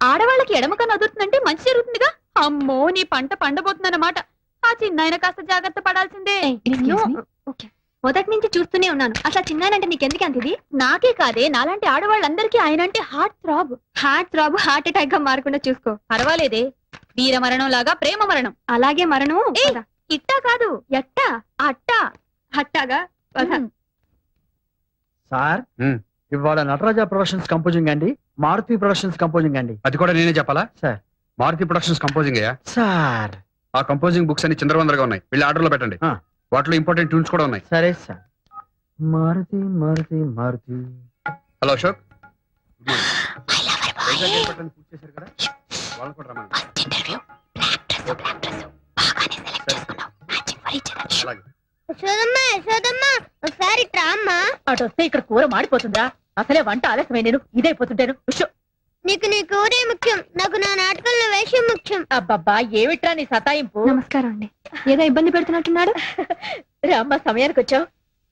ఆడవాళ్ళకి ఎడమ కన్ను అదురుతుందంటే మంచి జరుగుతుందిగా. అమ్మో నీ పంట పండబోతుందన్నమాట. ఆ చిన్నాయన కాస్త జాగ్రత్త పడాల్సిందే. మొదటి నుంచి చూస్తూనే ఉన్నాను. అసలు చిన్నాయనంటే నీకెందుకు అంత ఇది? నాకే కాదే, నాలాంటి ఆడవాళ్ళందరికీ ఆయన అంటే హార్ట్ థ్రాబ్. హార్ట్ అటాక్ గా మారకుండా చూసుకో. పర్వాలేదే, వీర మరణం లాగా ప్రేమ మరణం. అలాగే మరణం ఇట్టా కాదు, ఎట్టా అట్టా హట్టాగా. సార్ ఇవాళ నటరాజ ప్రొడక్షన్స్ కంపోజింగ్ అండి, మారుతి ప్రొడక్షన్స్ కంపోజింగ్ అండి. అది కూడా నేనే చెప్పాలా సార్? మారుతి ప్రొడక్షన్స్ కంపోజింగ్ అయ్యా సార్. ఆ కంపోజింగ్ బుక్స్ అన్ని చిందరవందరగా ఉన్నాయి, వెళ్ళి ఆర్డర్ లో పెట్టండి. వాటిలో ఇంపార్టెంట్ ట్యూన్స్ కూడా ఉన్నాయి. సరే సార్. మారుతి మారుతి మారుతి. హలో అశోక్, పూర్తి చేశారు కదా, వాళ్ళని కూడా రమ్మని. ఒకసారి అటు వస్తే ఇక్కడ కూర మాడిపోతుందా? అసలే వంట ఆలస్యమై నేను ఇదైపోతుంటాను. నీకు నీ కూరే ముఖ్యం, నాకు నా నాటకంలో వేషం ముఖ్యం. అబ్బబ్బా ఏమిట్రా నీ సతాయింపు? నమస్కారం అండి. ఏదో ఇబ్బంది పెడుతున్నట్టున్నాడు. రామ్మ సమయానికి వచ్చావు.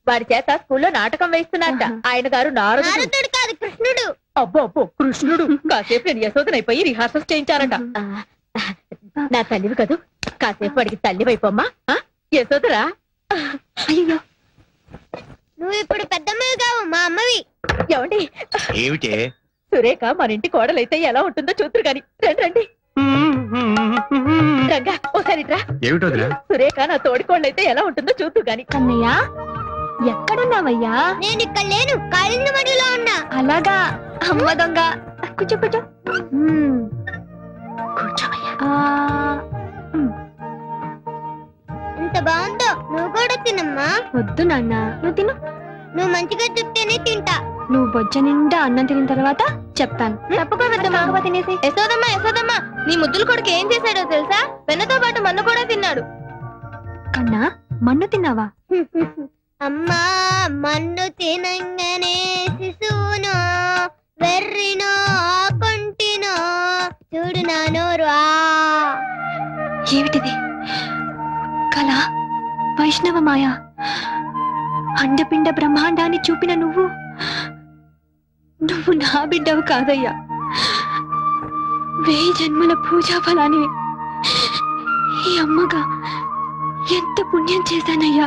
వాడి చేత స్కూల్లో నాటకం వేస్తున్నట్ట. ఆయన గారు నారదుడు కాదు, కృష్ణుడు. అబ్బో అబ్బో కృష్ణుడు. కాసేపు నేను యశోదనైపోయి రిహార్సల్స్ చేయించారంట. నా తల్లివి కదూ, కాసేపు వాడికి తల్లివైపోమ్మా. యశోదరా. అయ్యో నువ్వు ఇప్పుడు పెద్దమ్మవి కావు, మా అమ్మవి. ఏమండి ఏమిటే? సురేఖ మన ఇంటి కోడలైతే ఎలా ఉంటుందో చూతురు గాని. రండి రండి. రంగా ఒకసారి రా. ఏమిటో సురేఖ నా తోడికోళ్ళైతే ఎలా ఉంటుందో చూతురు గాని. అన్నయ్య ఎక్కడున్నావయ్యా? నేను ఇక్కడ లేను, కాలింది మడిలో ఉన్నా. అలాగా అమ్మ దొంగ. కూర్చో కూర్చో. ఎంత బాగుందో, నువ్వు కూడా తినమ్మా. వద్దు నాన్న, నువ్వు తిను. నువ్వు మంచిగా చెప్తేనే తింటా. నువ్వు బొజ్జ నిండా అన్నం తిన్న తర్వాత చెప్తాను. తప్పకుండా తినేసి. యశోదమ్మ యశోదమ్మ, నీ ముద్దుల కొడుకు ఏం చేశాడో తెలుసా? వెన్నతో పాటు మన్ను కూడా తిన్నాడు. కన్నా మన్ను తిన్నావా? అమ్మా మన్ను తినంగానే శిశువునో వెర్రినో కొంటినో చూడు నా నోరు. ఏమిటిది? కళ, వైష్ణవ మాయ, అండపిండ బ్రహ్మాండాన్ని చూపిన నువ్వు నా బిడ్డవు కాదయ్యా. 1000 జన్మల పూజా ఫలాన్ని ఈ అమ్మగా ఎంత పుణ్యం చేశానయ్యా.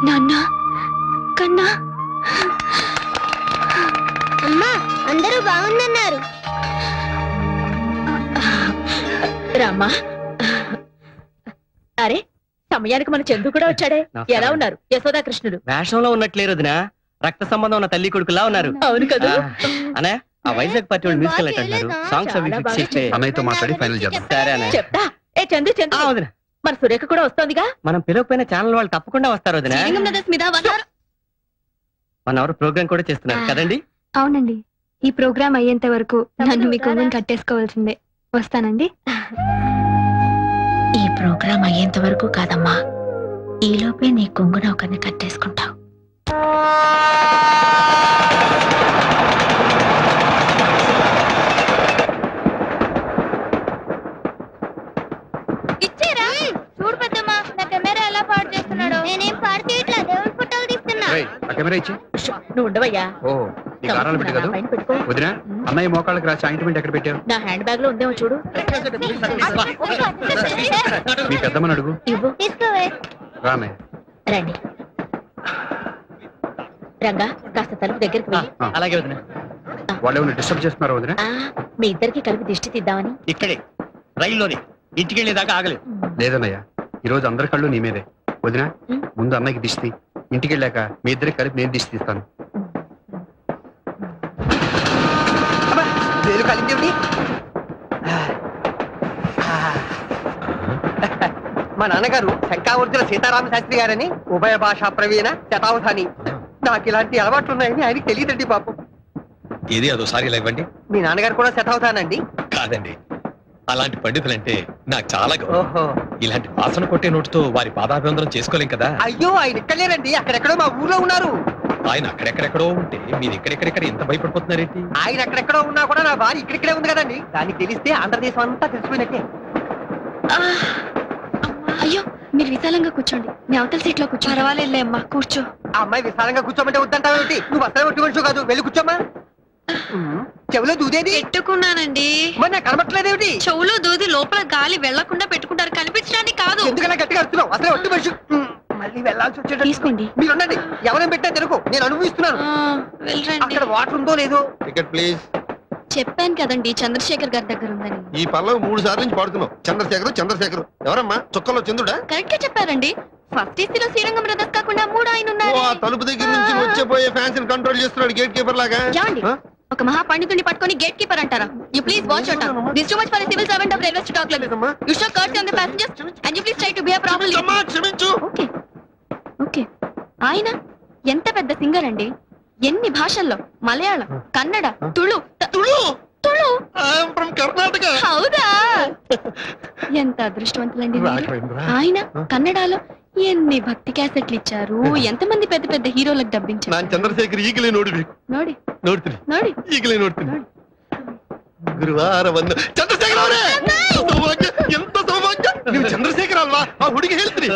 నాన్న, కన్నా. అమ్మా అందరూ బాగుందన్నారు. రామ్మా. అరే సమయానికి మన చందు కూడా వచ్చాడే. ఎలా ఉన్నారు యశోదా కృష్ణుడు? వేషంలో ఉన్నట్లేరు వదినా, రక్త సంబంధం ఉన్న తల్లి కొడుకులా ఉన్నారు. అవును కదా. అనే ఆ వైజాగ్ పార్టీ వాళ్ళు మ్యూజికల్ నైట్ అంటారు. సాంగ్స్ అవి ఫిక్స్ చేస్తే అన్నయ్యతో మాట్లాడి ఫైనల్ చేద్దాం. సరే అనే చెప్తా. ఏ చందు చందు, వదినా మన సురేఖ కూడా వస్తోందిగా. మనం పిలవకపోయిన ఛానల్ వాళ్ళు తప్పకుండా వస్తారు వదినా. మన ఎవరు ప్రోగ్రామ్ కూడా చేస్తున్నారు కదండి? అవునండి. ఈ ప్రోగ్రామ్ అయ్యేంత వరకు నన్ను మీ కొంగుని కట్టేసుకోవాల్సిందే. వస్తానండి. ఈ ప్రోగ్రాం అయ్యేంత వరకు కాదమ్మా, ఈలోపే నీ కొంగున ఒకరిని కట్టేసుకుంటావు. ఇచ్చేరా? చూడు పెద్దమ్మా, నా కెమెరా ఎలా పాడు చేస్తున్నాడో. నేనేం పాడు చేయట్లా, దేవుడి ఫోటోలు తీస్తున్నా. ఆ కెమెరా ఇచ్చి. నువ్వు ఉండవయ్యా. ఓ నీ గారాలు పెట్టి కదా పైన పెట్టుకో. వదినా, అన్నయ్య మోకాళ్ళకి రాసి ఆయింట్మెంట్ ఎక్కడ పెట్టావు? నా హ్యాండ్ బ్యాగ్ లో ఉందేమో చూడు. మీ పెద్దమ్మని అడుగు. ఇవ్వు. తీసుకోవే. రానే రండి. రంగా కాస్త తలుపు దగ్గరికి వెళ్ళి. అలాగే వదినా. వాళ్ళు ఏమైనా డిస్టర్బ్ చేస్తున్నారు వదినా? మీ ఇద్దరికి కలిపి దిష్టి తీద్దామని. ఇక్కడే రైల్లోనే ఇంటికి వెళ్ళేదాకా ఆగలేదు. లేదన్నయ్య, ఈ రోజు అందరి కళ్ళు నీ మీదే. వదినా ముందు అన్నయ్యకి దిష్టి, ఇంటికి వెళ్ళాక మీ ఇద్దరికి కలిపి నేను దిష్టి తీస్తాను. మా నాన్నగారు శంకావర్జున సీతారామ శాస్త్రి గారని ఉభయ భాషా ప్రవీణ శతావధాని. నాకు ఇలాంటి అలవాట్లు ఉన్నాయని ఆయనకి తెలియదండి పాపం. ఏది అదోసారి ఇలా ఇవ్వండి. మీ నాన్నగారు కూడా శతావధానండి? కాదండి, అలాంటి పండితులంటే నాకు చాలా గౌరవం. ఓహో. ఇలాంటి వాసన కొట్టే నోటితో వారి పాదాభివందనం చేసుకోలేం కదా. అయ్యో ఆయన ఇక్కడ లేరండి, అక్కడెక్కడో మా ఊర్లో ఉన్నారు. ఆయన అక్కడెక్కడెక్కడో ఉంటే మీరు ఎక్కడెక్కడెక్కడ ఎంత భయపడిపోతున్నారేంటి? ఆయన అక్కడెక్కడో ఉన్నా కూడా నా భార్య ఇక్కడిక్కడే ఉంది కదండి. దానికి తెలిస్తే ఆంధ్రదేశం అంతా తెలిసిపోయినట్టే. అయ్యో మీరు విశాలంగా కూర్చోండి, మీ అవతల సీట్ లో కూర్చో. పర్వాలేదులే అమ్మా, కూర్చో. ఆ అమ్మాయి విశాలంగా కూర్చోమంటే వద్దంటావేంటి? నువ్వు అసలే ఒట్టి మనిషి కాదు, వెళ్ళి కూర్చోమ్మా. చెవిలో దూదేది పెట్టుకున్నానండి. మరి నాకు కనబట్టలేదేమిటి? చెవులో దూది లోపల గాలి వెళ్లకుండా పెట్టుకుంటారు, కనిపించడానికి కాదు. ఎందుకలా గట్టిగా అరుస్తున్నావు? అసలే ఒట్టి మనిషి. మళ్ళీ వెళ్ళాల్సి వచ్చేటట్టు. తీసుకోండి. మీరు ఉండండి, ఎవరైనా పెట్టా తెలుగు, నేను అనుభవిస్తున్నాను. వెళ్ళండి. అక్కడ వాటర్ ఉందో లేదో. Ticket please. చెప్పాను కదండి చంద్రశేఖర్ గారి దగ్గర ఉందని. ఈ పల్లవి 3 సార్లు నుంచి పాడుతున్నావు. చంద్రశేఖర్ ఎవరమ్మా? చుక్కలో చంద్రుడా? కరెక్ట్ గా చెప్పారండి. ఫస్ట్ ఏసీలో శ్రీరంగం బ్రదర్స్ కాకుండా 3 ఆయన ఓ, ఉన్నారు. ఆ తలుపు దగ్గర నుంచి వచ్చేపోయే ఫ్యాన్స్ కంట్రోల్ చేస్తున్నాడు గేట్ కీపర్ లాగా. ఏమండి? ఆ? ఒక మహా పండితుడిని పట్టుకొని గేట్ కీపర్ అంటారా? You please watch your tongue. This too much for a civil servant of railway to talk like this. You show courtesy on the passengers and you please try to behave properly. క్షమించమ్మా, క్షమించు. Okay okay. ఆయన ఎంత పెద్ద singer అండి. ఎన్ని భాషల్లో, Malayalam, Kannada, Tulu Tulu. Tulu. I am from Karnataka. హౌదా? ఎంత అదృష్టవంతులండి మీరు. రాఘవేంద్ర. ఆయన కన్నడలో ఎన్ని భక్తి క్యాసెట్లు ఇచ్చారు, ఎంతమంది పెద్ద పెద్ద హీరోలకు డబ్బించారు. ನಾನ್ ಚಂದ್ರಶೇಖರ್ ಈಗಲೇ ನೋಡ್ಬೇಕು ನೋಡಿ ನೋಡ್ತೀನಿ ನೋಡಿ. ಈಗಲೇ ನೋಡ್ತೀನಿ ಗುರುವಾರ ಬಂದು ಚಂದ್ರಶೇಖರ್ ಅವರೇ ಸೌಭಾಗ್ಯ ಎಂತ ಸೌಭಾಗ್ಯ ನೀವು ಚಂದ್ರಶೇಖರ್ ಅಲ್ವಾ ಆ ಹುಡುಗಿ ಹೇಳ್ತೀನಿ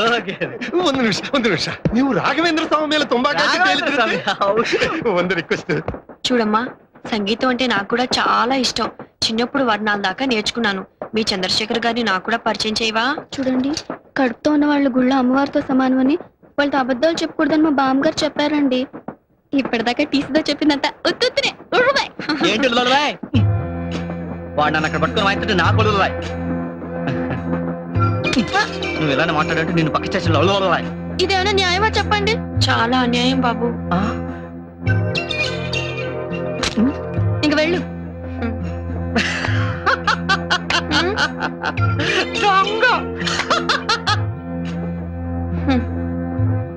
ಒಂದು ನಿಮಿಷ ನೀವು ರಾಘವೇಂದ್ರ ಸ್ವಾಮಿ ಮೇಲೆ ತುಂಬಾ ಕಾಳಜಿ ಕೇಳಿದ್ರಿ ಒಂದು ರಿಕ್ವೆಸ್ಟ್ చూడమ్మా, సంగీతం అంటే నాకు కూడా చాలా ఇష్టం. చిన్నప్పుడు వర్ణాల దాకా నేర్చుకున్నాను. మీ చంద్రశేఖర్ గారిని నాకు కూడా పరిచయం చేయవా? చూడండి, కడుపుతో ఉన్న వాళ్ళ గుళ్ళో అమ్మవారితో సమానమని వాళ్ళతో అబద్ధాలు చెప్పకూడదని మా బామ్మగారు చెప్పారండి. ఇప్పటిదాకా టీసీతో చెప్పిందంత ఉత్తునే ఏంటి వాడు నన్ను అక్కడ పట్టుకుని వాయిస్తుంటే నా కొడుకు నువ్వు ఇలానే మాట్లాడంటే నేను పక్క స్టేషన్లో ఇదేమైనా న్యాయమా చెప్పండి. చాలా అన్యాయం బాబు. ఇంక వెళ్ళు.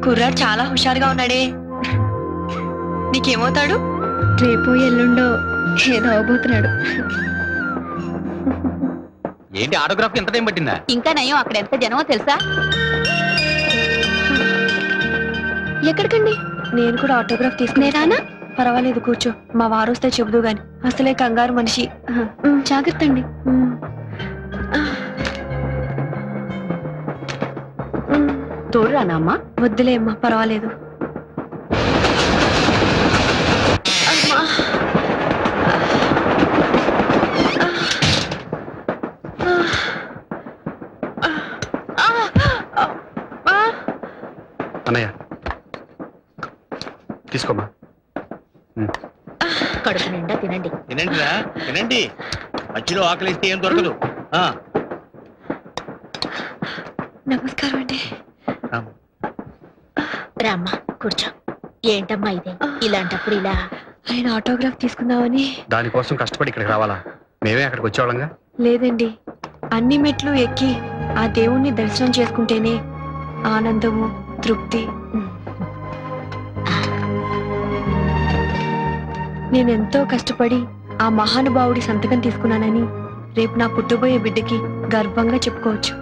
కుర్రాడు చాలా హుషారుగా ఉన్నాడే. నీకేమవుతాడు? రేపు ఎల్లుండో ఏదో అవబోతున్నాడు. ఏంటి ఆటోగ్రాఫ్ ఎంత టైం పట్టిందా? ఇంకా నయం, అక్కడ ఎంత జనమో తెలుసా? ఎక్కడికండి? నేను కూడా ఆటోగ్రాఫ్ తీసుకునేరానా? పర్వాలేదు, కూర్చో. మా వారు వస్తే చెబుదు గాని. అసలే కంగారు మనిషి. జాగ్రత్త అండి. తోడురానా అమ్మా? వద్దులే అమ్మా, పర్వాలేదు. అన్నయ్య తీసుకోమ్మా. కడుపు నిండా తినండి. తినండిరా తినండి. మధ్యలో ఆకలిస్తే ఏం దొరకదు. నమస్కారం అండి. రామ్మా కూర్చో. ఏంటమ్మా ఇదే, ఇలాంటప్పుడు ఇలా? ఆయన ఆటోగ్రాఫ్ తీసుకుందామని. దానికోసం కష్టపడి ఇక్కడికి రావాలా? మేమే అక్కడికి వచ్చేవాళ్ళంగా. లేదండి, అన్ని మెట్లు ఎక్కి ఆ దేవుణ్ణి దర్శనం చేసుకుంటేనే ఆనందము, తృప్తి. నేనెంతో కష్టపడి ఆ మహానుభావుడి సంతకం తీసుకున్నానని రేపు నా పుట్టబోయే బిడ్డకి గర్వంగా చెప్పుకోవచ్చు.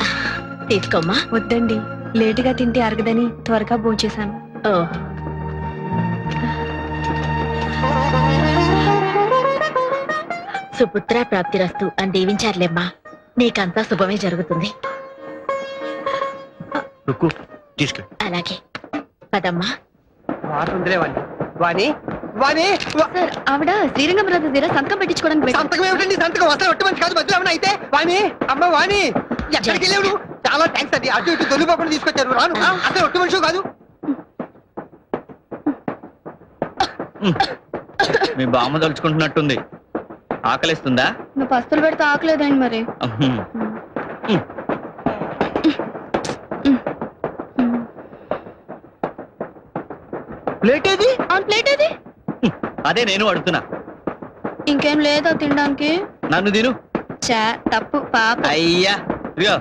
తీసుకోమ్మా. వద్దండి, లేటుగా తింటే అరగదని త్వరగా భోంచేశాను. ఓ సుపుత్ర ప్రాప్తిరస్తు అని దీవించారులేమ్మా. నీకంతా శుభమే జరుగుతుంది. తీసుకు. అలాగే పదమ్మా. వాటర్ ఉందిలే వాణి. వాణి వాణి సార్, ఆవిడ శ్రీరంగం బ్రదర్స్ దగ్గర సంతకం పెట్టించుకోవడానికి వెళ్ళింది. సంతకం ఏమిటండి? సంతకం అసలు ఒట్టి మంచి కాదు. మధ్యలో ఏమన్నా అయితే వాణి, అమ్మ వాణి, ఎక్కడికి వెళ్ళావు నువ్వు? చాలా థ్యాంక్స్ అండి. అటు ఇటు దొల్లిపోకుండా తీసుకొచ్చారు. రాను, అసలు ఒట్టి మనిషి కాదు. మీ బామ్మ తలుచుకుంటున్నట్టుంది. ఆకలిస్తుందా? నువ్వు పస్తులు పెడితే ఆకలేదండి మరి. ప్లేట్ ఏది? ప్లేట్ ఏది? అదే నేను అడుగుతున్నా. ఇంకేం లేదా తినడానికి? నన్ను తిను. చా తప్పు పాప. అయ్యా ఇదిగో,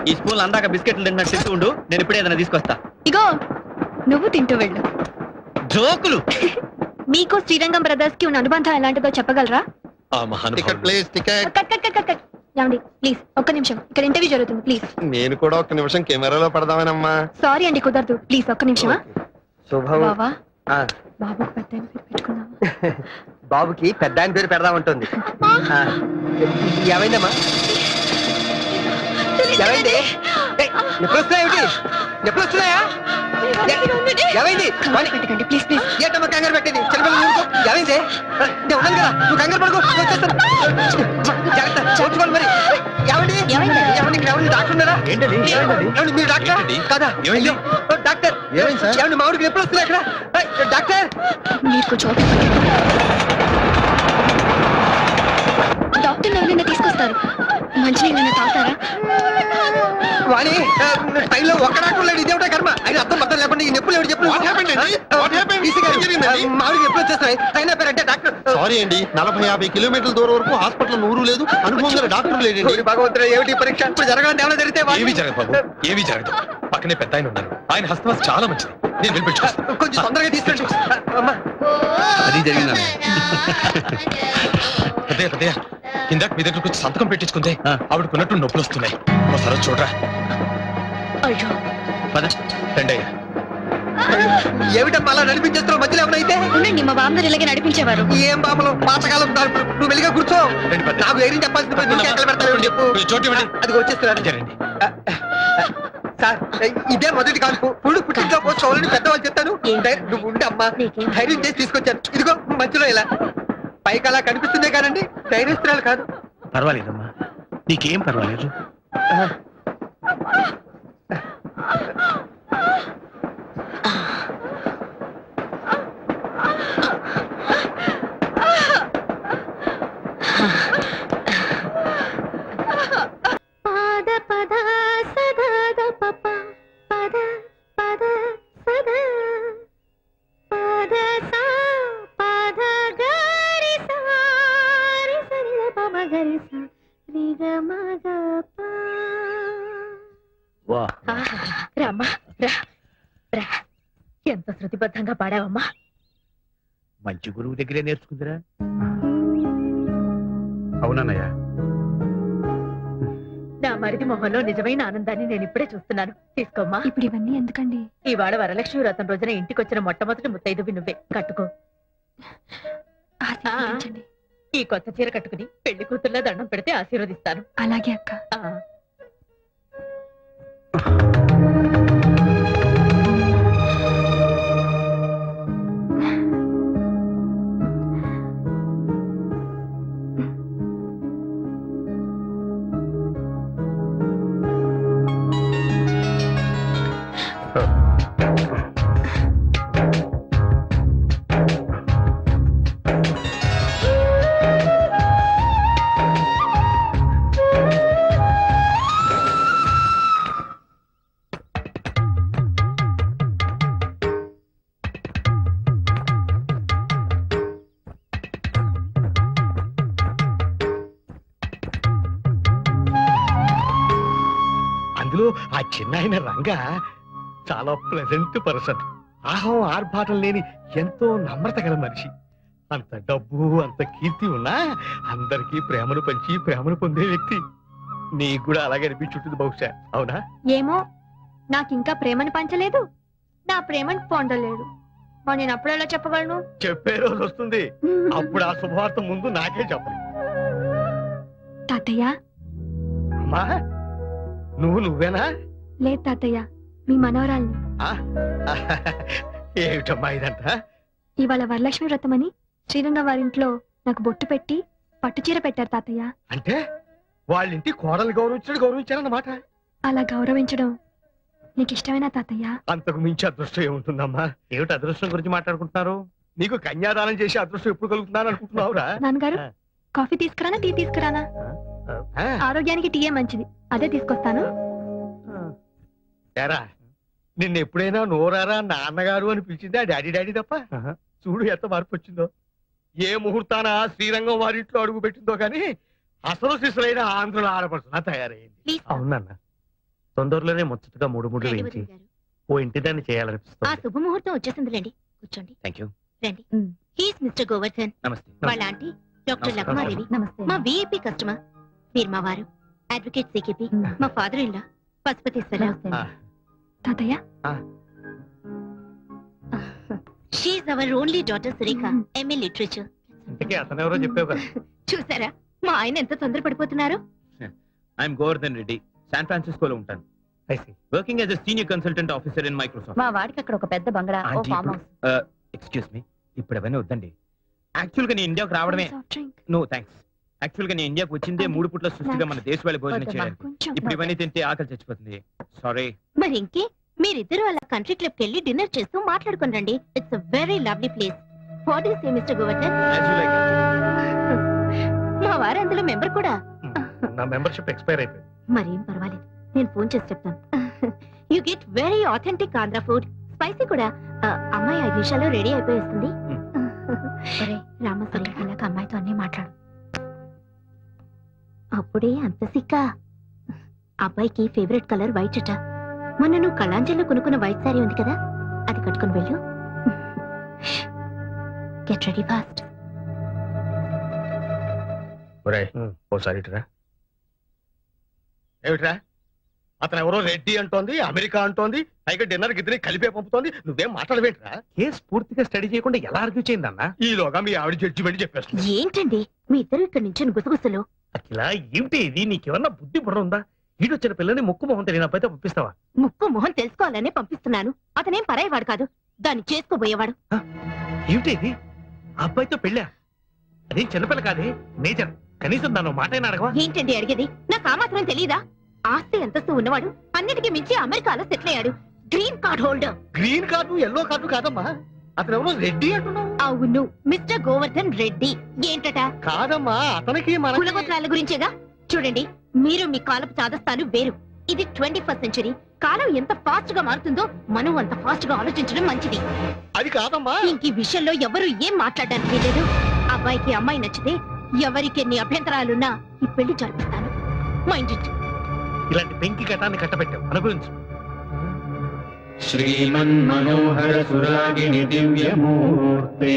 ఈ స్పూన్ అందాక బిస్కెట్లు తిన్నట్టు తింటూ ఉండు. నేను ఇప్పుడే ఏదైనా తీసుకొస్తా. ఇగో నువ్వు తింటూ వెళ్ళు. జోకులు. మీకు శ్రీరంగం బ్రదర్స్ కి ఉన్న అనుబంధం ఎలాంటిదో చెప్పగలరా? Ticket please ticket. Cut cut cut cut cut. ఏమండి ప్లీజ్ ఒక్క నిమిషం, ఇక్కడ ఇంటర్వ్యూ జరుగుతుంది. ప్లీజ్. నేను కూడా ఒక్క నిమిషం కెమెరాలో పడదామేనమ్మా. సారీ అండి, కుదరదు. ప్లీజ్ ఒక్క నిమిషమా. శుభం. బావా, ఆ, బాబుకి పెద్ద ఆయన పేరు పెట్టుకుందాం. బాబుకి పెద్ద ఆయన పేరు పెడదామంటుంది. ఏమైందమ్మా? ఏమైంది? నొప్పులు వస్తున్నాయా? నొప్పులు వస్తున్నాయా? ఏమైంది కంగారు పెట్టకండి ప్లీజ్ ప్లీజ్. ఏంటమ్మా కంగారు పెట్టేది చిన్నపిల్లలు ఊరుకో ఏమైంది నేను ఉన్నాను కదా నువ్వు కంగారు పడుకో నేను వచ్చేస్తాను. జాగ్రత్త చూసుకోండి మరి ఏమండి ఏమండి ఇక్కడ ఏమండి డాక్టర్ ఉన్నారా ఏంటండి ఏమైందండి? ఏమండి మీరు డాక్టర్ ఏంటండి? కదా ఏమైంది? అయ్యో, డాక్టర్ ఏమైంది సార్? ఏమండి మా ఊరికి ఎప్పుడు వస్తుంది అక్కడ డాక్టర్ మీరు కొంచెం ఓపిక పట్టండి. డాక్టర్ ఎవరైనా తీసుకొస్తారు. మంచినీళ్ళైనా తాగుతారా? వాణి టైంలో ఒక్క డాక్టర్ లేడు ఇదేమిటా కర్మ ఆయన అర్థం అర్థం లేకుండా ఈ నొప్పులు ఎవరు చెప్పు What happened అండి? What happened? ఏం జరిగిందండి? మా ఊరికి ఎప్పుడు వచ్చేస్తాయి అయినా పేరంటే డాక్టర్ సారీ అండి 40-50 కిలోమీటర్ల దూరం వరకు హాస్పిటల్ నూరు లేదు అనుభవం గల డాక్టర్ లేడండి. భగవంతుడు ఏమిటి పరీక్ష ఇప్పుడు జరగాలని ఏమైనా జరిగితే వాణి- ఏమీ జరగదు బాబు ఏమీ జరగదు పక్కనే పెద్ద ఆయన ఉన్నారు ఆయన హస్తవాసి చాలా మంచిది నేను వెళ్ళిపెట్టుకొస్తాను కొంచెం తొందరగా తీసుకెళ్ళి అమ్మా అది జరిగిందా పెద్దయ్య పెద్దయ్య ఇందాక మీ దగ్గరకు వచ్చి సంతకం పెట్టించుకుందే ఆవిడకున్నట్టు నొప్పులు వస్తున్నాయి ఒకసారి వచ్చి చూడరా అయ్యో పద రెండయ్య ఏమిటమ్మా అలా నడిపించేస్తున్నావు మధ్యలో ఏమైనా అయితే ఉండండి, మా బామ్మగారు ఇలాగే నడిపించేవారు. ఏం బాబులు పాతకాలం నువ్వు వెలిగా కూర్చో రండి పెద్ద నాకు ధైర్యం చెప్పాల్సింది పోయి నువ్వు ఎక్కడ పెడతావు చెప్పు కొంచెం చోటు ఇవ్వండి. అది వచ్చేస్తున్నాను రండి సార్ ఇదే మొదటి కాల్పు పుళ్ళు పుట్టింట్లో పోసుకోవాలని పెద్దవాళ్ళు చెప్తాను నువ్వు ఉండి అమ్మా ధైర్యం చేసి తీసుకొచ్చాను ఇదిగో మధ్యలో ఇలా పైకి అలా కనిపిస్తుందే కానండి ధైర్యస్తురాలు కాదు పర్వాలేదమ్మా నీకేం పర్వాలేదు పాద పద సదాద పప పద పద సద పద సా పద గరి సారి సరి ద పమ గరి సా రి గ మ గ ప. రామ్మా రా రా ఎంత శృతిబద్ధంగా పాడావమ్మా. మంచి గురువు దగ్గరే నేర్చుకుందిరా. అవునన్నయ్య నా మరిది మొహంలో నిజమైన ఆనందాన్ని నేను ఇప్పుడే చూస్తున్నాను. తీసుకోమ్మా. ఇప్పుడు ఇవన్నీ ఎందుకండి? ఇవాళ వరలక్ష్మి వ్రతం రోజున ఇంటికొచ్చిన మొట్టమొదటి ముత్తైదువి నువ్వే. కట్టుకో. ఆశీర్వదించండి. ఈ కొత్త చీర కట్టుకుని పెళ్లి కూతుర్లా దండం పెడితే ఆశీర్వదిస్తాను. అలాగే అక్క. ఆ. అందులో ఆ చిన్న ఆయన రంగా చాలా ప్లెజెంట్ పర్సన్. ఆహం ఆర్భాటం లేని ఎంతో నమ్రత గల మనిషి. అంత డబ్బు అంత కీర్తి ఉన్నా అందరికీ ప్రేమను పంచి ప్రేమను పొందే వ్యక్తి. నీకు కూడా అలాగే అనిపించుంటుంది బహుశా. అవునా? ఏమో, నాకింకా ప్రేమని పంచలేదు, నా ప్రేమని పొందలేదు. మరి నేను అప్పుడు ఎలా చెప్పగలను? చెప్పే రోజు వస్తుంది. అప్పుడు ఆ శుభవార్త ముందు నాకే చెప్పాలి. తాతయ్య. అమ్మా నువ్వేనా? లేదు తాతయ్య, మీ మనవరాల్ని. ఏమిటమ్మా ఇదంతా? ఇవాళ వరలక్ష్మి వ్రతం అని శ్రీరంగ వారింట్లో నాకు బొట్టు పెట్టి పట్టుచీర పెట్టారు తాతయ్య. అంటే వాళ్ళింటి కోడలు గౌరవించారన్నమాట. అలా గౌరవించడం నీకు ఇష్టమేనా తాతయ్య? అంతకు మించి అదృష్టం ఏముంటుందమ్మా? ఏమిటి అదృష్టం గురించి మాట్లాడుకుంటున్నారు? నీకు కన్యాదానం చేసి అదృష్టం ఎప్పుడు కలుగుతున్నాను అనుకుంటున్నావురా? నాన్నగారు, కాఫీ తీసుకురానా టీ తీసుకురానా? ఆరోగ్యానికి టీయే మంచిది, అదే తీసుకొస్తాను. ఏరా నిన్న ఎప్పుడైనా నోరారా నాన్నగారు అని పిలిచిందా డాడీ డాడీ తప్ప? చూడు ఎంత మార్పు వచ్చిందో. ఏ ముహూర్తాన శ్రీరంగం వారింట్లో అడుగు పెట్టిందో కానీ అసలు శిశులైన ఆంధ్రుల ఆడపడుతున్నా తయారైంది. అవునన్నా, తొందరలోనే ముచ్చటగా మూడు వేయించి ఓ ఇంటి దాన్ని చేయాలనిపిస్తుంది. శుభముహూర్తం వచ్చేసిందిలేండి, కూర్చోండి. Thank you. రండి. He's mister Govardhan. నమస్తే. వాళ్ళ ఆంటీ డాక్టర్ లక్మాదేవి. నమస్తే. మా విఐపి కస్టమర్. మీరు మా వారు అడ్వకేట్ సికిపి. మా ఫాదర్ ఇన్ లా పశుపతీశ్వరరావు. తాతయ్య. She's our only daughter Surekha, MA literature. ఇంతకీ అతనెవరో చెప్పావు కదా. చూసారా మా ఆయన ఎంత తొందరపడిపోతున్నారు? ఐఎమ్ గోవర్ధన్ రెడ్డి, శాన్ ఫ్రాన్సిస్కోలో ఉంటాను. Working as a senior consultant officer in Microsoft. మా వాడికి అక్కడ ఒక పెద్ద బంగళా ఓ aunty, farm house. Excuse me, ఇప్పుడు అవన్నీ వద్దండి. యాక్చువల్ గా నేను ఇండియాకు రావడమే. Soft drink no thanks. Actual గా నేను ఇండియాకు వచ్చిందే 3 పూట్ల సుస్థిగా మన దేశ వాళ్ళ భోజనం వద్దమ్మా. చేయడానికి. కొంచెం ఇప్పుడు ఇవన్నీ తింటే ఆకలి చచ్చిపోతుంది. సారీ. మరి ఇంకే మీరిద్దరు అలా కంట్రీ క్లబ్ కెళ్ళి డిన్నర్ చేస్తూ మాట్లాడుకుని రండి. It's very lovely place. What is mister Govardhan? మా వారు అందులో మెంబర్ కూడా. నా మెంబర్షిప్ ఎక్స్పైర్ అయిపోయింది. మరేం పర్వాలేదు, నేను ఫోన్ చేసి చెప్తాను. You get very authentic Andhra food, spicy కూడా. అమ్మాయి 5 నిమిషాల్లో రెడీ అయిపోయేస్తుంది. రామసరి ఇలాగ అమ్మాయితో అన్ని మాట్లాడు. అప్పుడే అంత సిక్క. అబ్బాయికి ఫేవరెట్ కలర్ వైట్ అట. మొన్న నువ్వు కళాంజలిలో కొనుక్కున్న వైట్ సారీ ఉంది కదా, అది కట్టుకుని వెళ్ళు. Get ready fast. ఓసారి ఇటురా. ఏమిట్రా, అతను ఎవరో రెడ్డి అంటోంది, అమెరికా అంటోంది, పైగా డిన్నర్ గిద్దరి కలిపే పంపుతోంది. నువ్వేం మాట్లాడవేంట్రా? కేసు పూర్తిగా స్టడీ చేయకుండా ఎలా ఆర్గ్యూ చేయిందన్నా? ఈలోగా మీ ఆవిడ జడ్జిమెంట్ చెప్పేస్తుంది. ఏంటండి మీ ఇద్దరు ఇక్కడ నుంచి గుసగుసలు? అఖిల, ఏమిటి ఇది? నీకేమన్నా బుద్ధి బుర్ర ఉందా? ఈడొచ్చిన పిల్లని ముక్కు మొహం తెలియని అబ్బాయితో పంపిస్తావా? ముక్కు మొహం తెలుసుకోవాలనే పంపిస్తున్నాను. అతనేం పరాయివాడు కాదు, దాన్ని చేసుకోబోయేవాడు. ఏమిటి ఇది? ఆ అబ్బాయితో పెళ్ళా? అదేం చిన్నపిల్ల కాదే, మేజర్. కనీసం దాని మాట అయినా అడగవా? ఏంటండి అడిగేది? నాకు ఆ మాత్రం తెలీదా? ఆస్తి అంతస్తు ఉన్నవాడు, అన్నిటికీ మించి అమెరికాలో సెటిల్ అయ్యాడు. Green card holder. Green card yellow card కాదమ్మా, అతను ఎవరో రెడ్డి అంటున్నావు. అవును, మిస్టర్ గోవర్ధన్ రెడ్డి. ఏంటట? కాదమ్మా, అతనికి మన కులగోత్రాల గురించేగా. చూడండి, మీరు మీ కాలపు చాదస్తాలు వేరు. ఇది 21st సెంచరీ. కాలం ఎంత ఫాస్ట్ గా మారుతుందో మనం అంత ఫాస్ట్ గా ఆలోచించడం మంచిది. అది కాదమ్మా. ఇంక ఈ విషయంలో ఎవరు ఏం మాట్లాడడానికి లేదు. అబ్బాయికి అమ్మాయి నచ్చితే ఎవరికి ఎన్ని అభ్యంతరాలున్నా ఈ పెళ్లి జరిపిస్తాను. Mind it. ఇలాంటి పెంకి కటాన్ని కట్టబెట్టావు అనుభవించు. శ్రీమన్మనోహర సురాగిణి దివ్యమూర్తే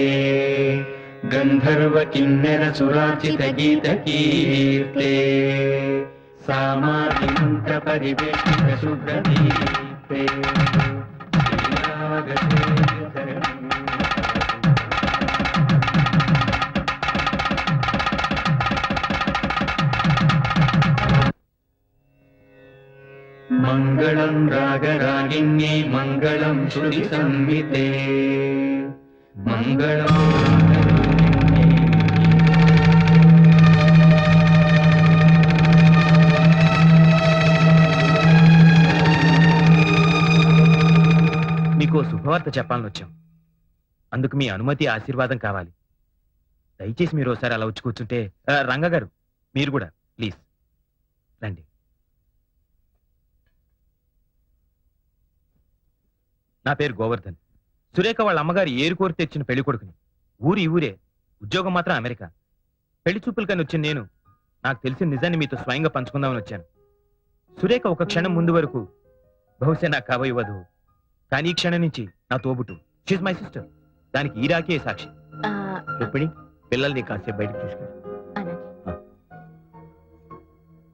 గంధర్వ కిన్నెర సురాచిత గీత కీర్తే సామాధి మంత్ర పరివేష్టిత శుభ్రదీప్తే మంగళం రాగరాగిణ్యే మంగళం శృతి సంహితే మంగళం మీకు శుభవార్త చెప్పాలని వచ్చాం. అందుకు మీ అనుమతి, ఆశీర్వాదం కావాలి. దయచేసి మీరు ఒకసారి అలా వచ్చి కూర్చుంటే. రంగ గారు, మీరు కూడా ప్లీజ్ రండి. నా పేరు గోవర్ధన్. సురేఖ వాళ్ళ అమ్మగారు ఏరు కోరి తెచ్చిన పెళ్లి కొడుకుని. ఊరే, ఉద్యోగం మాత్రం అమెరికా. పెళ్లి చూపులకని వచ్చిన నేను నాకు తెలిసిన నిజాన్ని మీతో స్వయంగా పంచుకుందామని వచ్చాను. సురేఖ ఒక క్షణం ముందు వరకు బహుశా నాకు కాబోయే వధువు, కానీ ఈ క్షణం నుంచి నా తోబుట్టు. She's my sister. దానికి ఈ రాకే సాక్షి. రుక్మిణి, పిల్లల్ని కాసేపు బయటకు తీసుకెళ్ళి.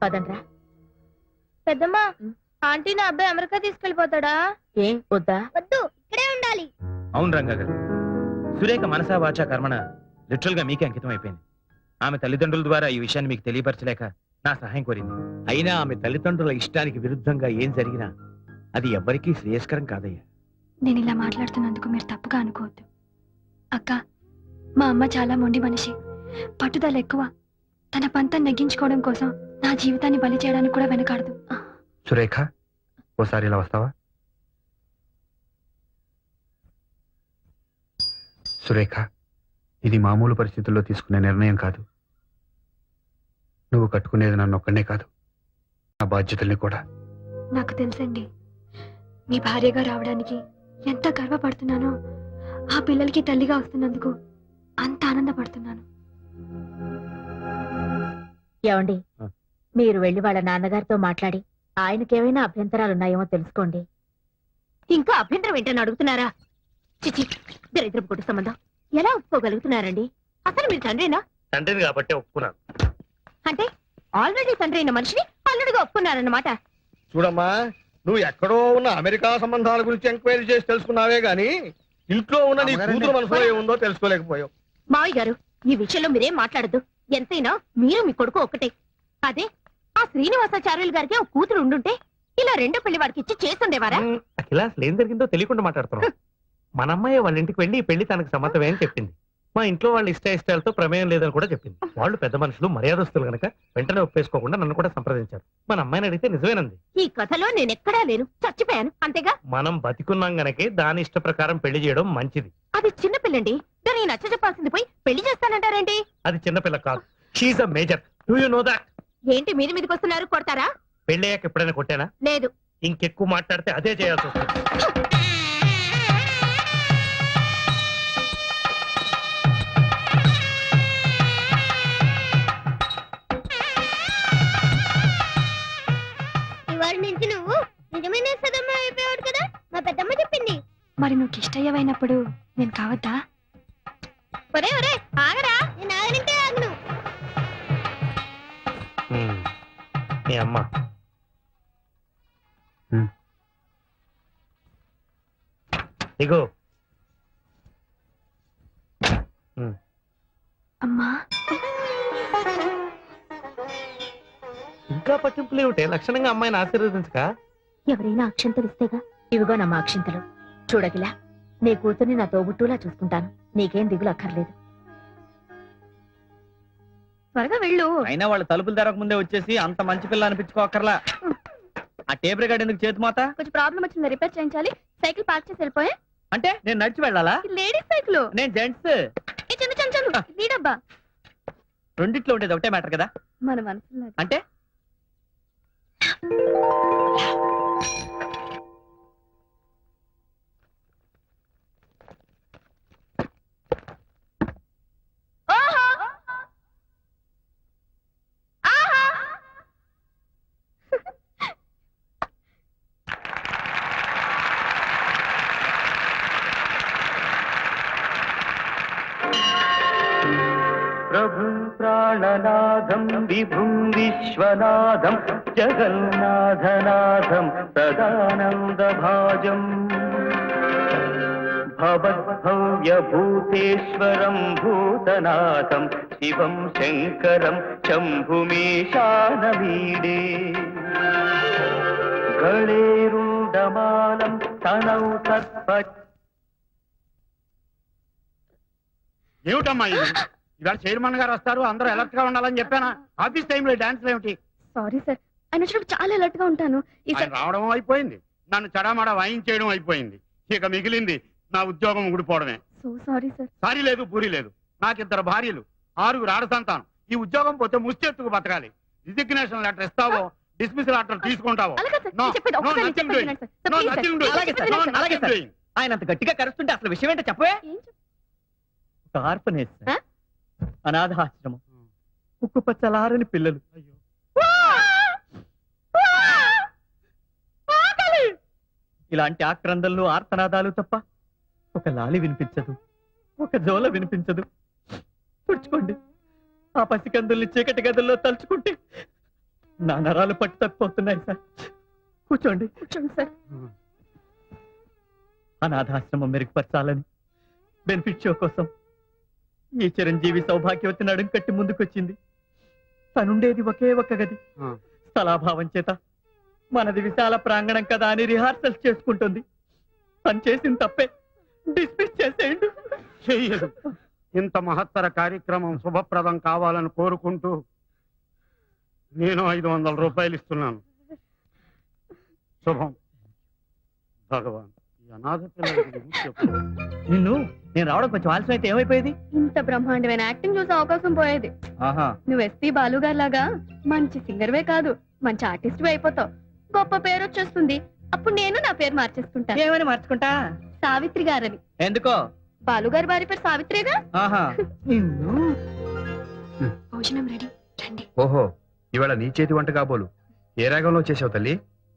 పదండ్రా. పెద్దమ్మా, ఆంటీ నా అబ్బాయి అమెరికా తీసుకెళ్లిపోతాడా? ఏం వద్దా? వద్దు, ఇక్కడే ఉండాలి. అవును రంగా గారు, సురేఖ మనసా వాచా కర్మణ లిటరల్ గా మీకే అంకితం అయిపోయింది. ఆమె తల్లిదండ్రుల ద్వారా ఈ విషయాన్ని మీకు తెలియపరచలేక నా సహాయం కోరింది. అయినా ఆమె తల్లిదండ్రుల ఇష్టానికి విరుద్ధంగా ఏం జరిగినా అది ఎవ్వరికీ శ్రేయస్కరం కాదయ్యా. నేను ఇలా మాట్లాడుతున్నందుకు మీరు తప్పుగా అనుకోవద్దు. అక్క, మా అమ్మ చాలా మొండి మనిషి, పట్టుదల ఎక్కువ. తన పంతం నెగ్గించుకోవడం కోసం నా జీవితాన్ని బలి చేయడానికి కూడా వెనకాడదు. సురేఖ, ఓసారి ఇలా వస్తావా? సురేఖ, ఇది మామూలు పరిస్థితుల్లో తీసుకునే నిర్ణయం కాదు. నువ్వు కట్టుకునేది నన్ను ఒక్కనే కాదు, నా బాధ్యతల్ని కూడా. నాకు తెలుసండి, మీ భార్యగా రావడానికి ఎంత గర్వపడుతున్నానో, ఆ పిల్లలకి తల్లిగా వస్తున్నందుకు అంత ఆనందపడుతున్నాను. ఏమండి, మీరు వెళ్లి వాళ్ళ నాన్నగారితో మాట్లాడి ఆయనకేమైనా అభ్యంతరాలున్నాయేమో తెలుసుకోండి. ఇంకా అభ్యంతరం ఏంటని అడుగుతున్నారా? చిచి, దరిద్రపు కుటుంబ సంబంధం ఎలా ఒప్పుకోగలుగుతున్నారండి? అసలు మీరు తండ్రినా? తండ్రిని కాబట్టి ఒప్పుకున్నాను. అంటే ఆల్రెడీ తండ్రి అయిన మనిషిని అల్లుడిగా ఒప్పుకున్నారన్నమాట. చూడమ్మా, నువ్వు ఎక్కడో ఉన్న అమెరికా సంబంధాల గురించి ఎంక్వైరీ చేసి తెలుసుకున్నావే గాని ఇంట్లో ఉన్న నీ కూతురు మనసులో ఏముందో తెలుసుకోలేకపోయావు. మావయ్య గారు, ఈ విషయంలో మీరేం మాట్లాడద్దు. ఎంతైనా మీరు మీ కొడుకు ఒక్కటే. అదే ఆ శ్రీనివాసాచార్యులు గారికి ఒక కూతురు ఉండుంటే ఇలా రెండో పెళ్లి వాడికి ఇచ్చి చేస్తుండేవారా? అఖిల అసలు ఏం జరిగిందో తెలియకుండా మాట్లాడుతున్నాం. మన అమ్మాయి వాళ్ళ ఇంటికి వెళ్ళి ఈ పెళ్లి తనకు సమ్మతమే అని చెప్పింది. మా ఇంట్లో వాళ్ళ ఇష్టాలతో ప్రమేయం లేదని కూడా చెప్పింది. వాళ్ళు పెద్ద మనుషులు, మర్యాదస్తులు గనక వెంటనే ఒప్పేసుకోకుండా నన్ను కూడా సంప్రదించారు. మన అమ్మాయిని అడిగితే నిజమేనంది. ఈ కథలో నేనెక్కడా లేను, చచ్చిపోయాను అంతేగా. మనం బతికున్నాం గనకే దాని ఇష్ట ప్రకారం పెళ్లి చేయడం మంచిది. అది చిన్న పిల్లండి, దాన్ని నచ్చ చెప్పాల్సింది పోయి పెళ్లి చేస్తానంటారేంటి? అది చిన్నపిల్ల కాదు, she's a major. Do you know that? ఏంటి మీరు మీదకి వస్తున్నారు? కొడతారా? పెళ్ళయ్యాక ఎప్పుడైనా కొట్టానా? లేదు. ఇంకెక్కువ మాట్లాడితే అదే చేయాల్సి వస్తుంది. ఇవాళ నుంచి నువ్వు నిజమైన సదమ్మ అయిపోయాడు కదా, మా పెద్దమ్మ చెప్పింది. మరి నువ్వు కిష్టయ్యవైనప్పుడు నేను కావద్దా? ఒరే ఒరే ఆగరా, నేను ఆగనంటే ఆగను. మీ అమ్మ ఇగో. అమ్మా ఇంకా పట్టింపులు ఏమిటే? లక్షణంగా అమ్మాయిని ఆశీర్వదించక. ఎవరైనా అక్షంతలు ఇస్తేగా. ఇవిగో నమ్మ అక్షింతలు. చూడగిలా, నీ కూతుర్ని నా తోబుట్టులా చూసుకుంటాను, నీకేం దిగులు అక్కర్లేదు. త్వరగా వెళ్ళు. అయినా వాళ్ళ తలుపులు తెరక ముందే వచ్చేసి అంత మంచి పిల్ల అనిపించుకోకర్లా. ఆ టేప్ రికార్డ్ ఎందుకు చేతి మాత? కొంచెం ప్రాబ్లం వచ్చింది, రిపేర్ చేయించాలి. సైకిల్ పార్క్ చేసి వెళ్ళిపోయా. అంటే నేను నడిచి వెళ్ళాలా? లేడీస్ సైకిల్, నేను జెంట్స్. చందు చందు చందు నీడబ్బా. రెండిట్లో ఉండేది ఒకటే మ్యాటర్ కదా. మన మనసులో అంటే ప్రభుం ప్రాణనాథం విభుం విశ్వనాథం జగన్నాథనాథం సదానందభాజం భవద్భవ్యభూతేశ్వరం భూతనాథం శివం శంకరం శంభుమీశానమీడే గళేరుండమాలం తనౌ సర్ప. ఏమిటమ్మా ఇది? ఇవాళ చైర్మన్ గారు వస్తారు, అందరూ అలర్ట్ గా ఉండాలని చెప్పానా? ఆఫీస్ టైంలో డాన్స్ ఏమిటి? సారీ సార్, ఆయన వచ్చినప్పుడు చాలా అలర్ట్ గా ఉంటాను. ఆయన రావడం అయిపోయింది, నన్ను చడామడ వాయించేయడం అయిపోయింది. ఇక మిగిలింది నా ఉద్యోగం ఊడిపోవడమే. So sorry sir. సారీ లేదు, పూరి లేదు. నాకిద్దరు భార్యలు, 6 ఆడ సంతానం. ఈ ఉద్యోగం పోతే ముష్టెత్తుకు బతకాలి. రిజిగ్నేషన్ లెటర్ ఇస్తావో, డిస్మిసల్ లెటర్ తీసుకుంటావో? ఆయన అంత గట్టిగా కరుస్తుంటే అసలు విషయం ఏంటో చెప్పవే? ఆర్ఫనేజ్, అనాథాశ్రమం, ఉక్కు పచ్చలారని పిల్లలు. ఇలాంటి ఆక్రందనలు, ఆర్తనాదాలు తప్ప ఒక లాలి వినిపించదు, ఒక జోల వినిపించదు. తుడుచుకోండి. ఆ పసికందుల్ని చీకటి గదుల్లో తలుచుకుంటే నా నరాలు పట్టు తప్పిపోతున్నాయి సార్. కూర్చోండి. కూర్చోండి సార్. అనాథాశ్రమం మెరుగుపరచాలని బెనిఫిట్ షో కోసం ఈ చిరంజీవి సౌభాగ్యవతి నడుం కట్టి ముందుకొచ్చింది. తనుండేది ఒకే ఒక్క గది. స్థలాభావం చేత మనది విశాల ప్రాంగణం కదా అని రిహార్సల్స్ చేసుకుంటుంది. తను చేసిన తప్పే, డిస్మిస్ చేసేయండి. చెయ్యదు. ఇంత మహత్తర కార్యక్రమం శుభప్రదం కావాలని కోరుకుంటూ నేను 500 రూపాయలు ఇస్తున్నాను. శుభం. భగవాన్, ఈ అనాథ పిల్లలకి చెప్పు. నిన్ను నేను రావడం కొంచెం ఆలస్యం అయితే ఏమైపోయేది? ఇంత బ్రహ్మాండమైన యాక్టింగ్ చూసే అవకాశం పోయేది. నువ్వు ఎస్పీ బాలు గారి లాగా మంచి సింగర్వే కాదు, మంచి ఆర్టిస్ట్ అయిపోతావు. గొప్ప పేరు వచ్చేస్తుంది. అప్పుడు నేను నా పేరు మార్చేసుకుంటా. ఏమని మార్చుకుంటా? సావిత్రి గారని. ఎందుకో? బాలు గారి భార్య పేరు సావిత్రిగా. భోజనం రెడీ, రండి. ఓహో, ఇవాళ నీ చేతి వంట కాబోలు. ఏ రాగంలో చేసావు తల్లి?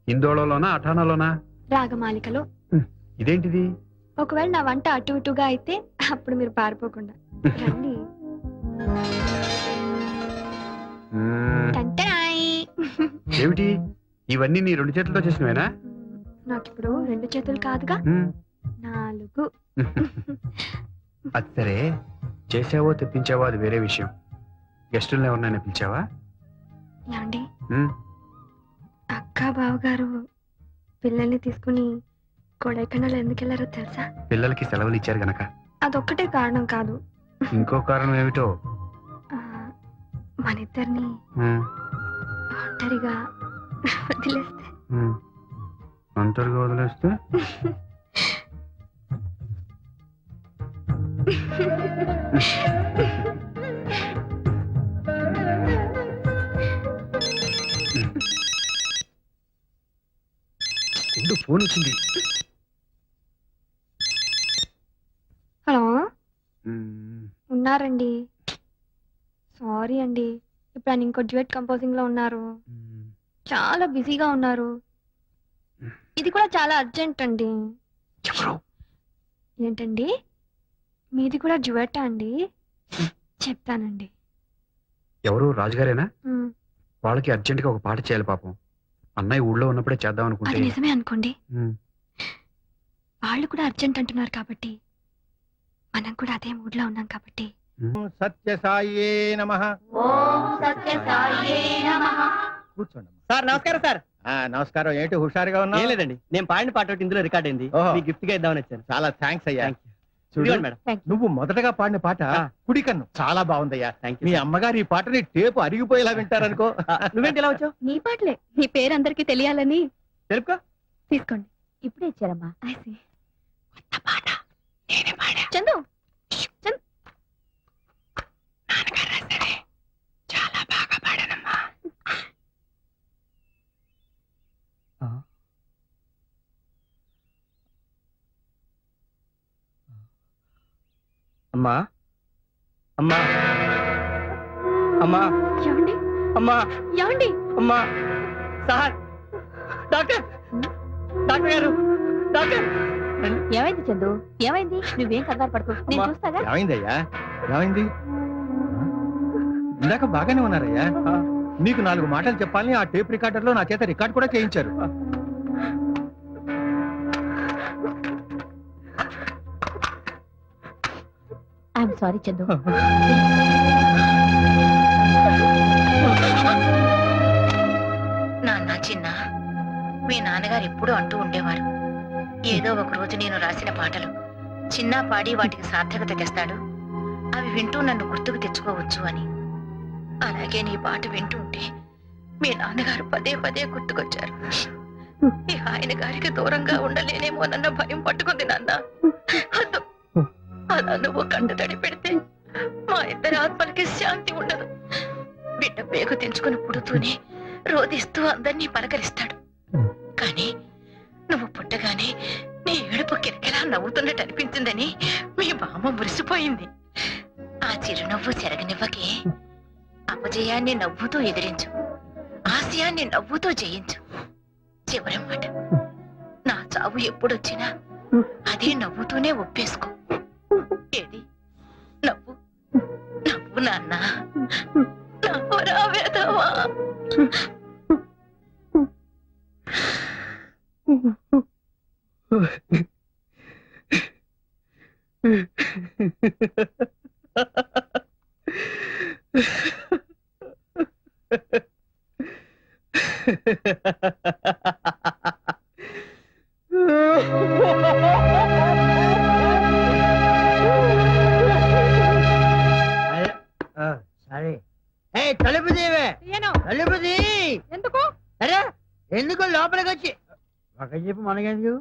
హిందోళలోనా, అఠానాలోనా? రాగమాలికలో. ఇదేంటిది? ఒకవేళ నా వంట అటు ఇటుగా అయితే అప్పుడు మీరు పారిపోకుండా రండి. టంటరాయ్. ఏమిటి ఇవన్నీ నీ 2 చేతులతో చేసినవేనా? నాకిప్పుడు 2 చేతులు కాదుగా, 4. అది సరే, చేసావో తెప్పించావో అది వేరే విషయం. గెస్టులను ఎవరినైనా పిలిచావా? ఏమండి, అక్క బావగారు పిల్లల్ని తీసుకుని కొడైకెనాల్ ఎందుకు వెళ్ళారో తెలుసా? పిల్లలకి సెలవులు ఇచ్చారు గనక. అదొక్కటే కారణం కాదు. ఇంకో కారణం ఏమిటో? ఆ, మనిద్దరిని ఒంటరిగా వదిలేస్తే. ఒంటరిగా వదిలేస్తే ఫోన్ వచ్చింది. హలో, ఉన్నారండి? సారీ అండి, ఇప్పుడు ఆయన ఇంకో డ్యూయట్ కంపోజింగ్ లో ఉన్నారు. చాలా బిజీగా ఉన్నారు. ఇది కూడా చాలా అర్జెంట్ అండి. ఏంటండి, మీది కూడా డ్యూయట్ అండి? చెప్తానండి. ఎవరు? రాజుగారేనా? ఉమ్, వాళ్ళకి అర్జెంట్ గా ఒక పాట చేయాలి పాపం. అన్నయ్య ఊళ్ళో ఉన్నప్పుడే చేద్దాం అది అనుకుంటే. నిజమే అనుకోండి. వాళ్ళు కూడా అర్జెంట్ అంటున్నారు కాబట్టి మనం కూడా అదే మూడ్ లో ఉన్నాం కాబట్టి. సత్యసాయే నమః. కూర్చోండి. సార్ నమస్కారం సార్. నమస్కారం. ఏంటి హుషారుగా ఉన్నా? ఏం లేదండి, నేను పాడిన పాట ఒకటి ఇందులో రికార్డ్ అయింది. ఓహో. మీకు గిఫ్ట్ గా ఇద్దామని వచ్చాను. చాలా థ్యాంక్స్ అయ్యా. Thank you. చూడు, ఇదిగోండి మేడం. నువ్వు మొదటగా పాడిన పాట కుడి కన్ను చాలా బాగుందయ్యా. Thank me you. అమ్మగారు ఈ పాటని టేపు అరిగిపోయేలా వింటారనుకో. నువ్వేంటి ఇలా వచ్చావు? నీ పాటలే, నీ పేరు అందరికి తెలియాలని. తెలుపుకో. తీసుకోండి. ఇప్పుడే ఇచ్చారమ్మా. చందు, అమ్మా అమ్మా అమ్మా ఏమండి అమ్మా ఏమండి? అమ్మా సార్, డాక్టర్ డాక్టర్ గారు, డాక్టర్. ఏమైంది చందు? ఏమైంది? నువ్వేం కంగారు పడుకో, నేను అమ్మా. చూస్తాగా. ఏమైందయ్యా? ఏమైంది? ఇందాక బాగానే ఉన్నారయ్యా. మీకు 4 మాటలు చెప్పాలని ఆ టేప్ రికార్డర్ లో నా చేత రికార్డ్ కూడా చేయించారు. I'm sorry Chandu. నాన్న చిన్న, మీ నాన్నగారు ఎప్పుడూ అంటూ ఉండేవారు, ఏదో ఒక రోజు నేను రాసిన పాటలు చిన్న పాడి వాటికి సార్థకత తెస్తాడు, అవి వింటూ నన్ను గుర్తుకు తెచ్చుకోవచ్చు అని. అలాగే నీ పాట వింటూ ఉంటే మీ నాన్నగారు పదే పదే గుర్తుకొచ్చారు. ఈ ఆయన గారికి దూరంగా ఉండలేనేమోనన్న భయం పట్టుకుంది నాన్న. అదో, అలా నువ్వు కంట తడి పెడితే మా ఇద్దరి ఆత్మలకి శాంతి ఉండదు. బిడ్డ పేగు తెంచుకుని పుడుతూనే రోధిస్తూ అందరినీ పలకరిస్తాడు. కానీ నువ్వు పుట్టగానే నీ ఏడుపు కిరకిలా నవ్వుతున్నట్టు అనిపించిందని మీ బామ్మ మురిసిపోయింది. ఆ చిరునవ్వు చెరగనివ్వకే. అపజయాన్ని నవ్వుతూ ఎదిరించు, ఆశయాన్ని నవ్వుతూ జయించు. చివరి మాట, నా చావు ఎప్పుడొచ్చినా అదే నవ్వుతూనే ఒప్పేసుకో. ఏది నవ్వు, నవ్వు నాన్న, నవ్వురా వేదవా. సరే. తలుపు తీవే, తలుపు తీ. ఎందుకు? అరే ఎందుకు లోపలికి వచ్చి ఒక చెప్పు, మనకెందుకు?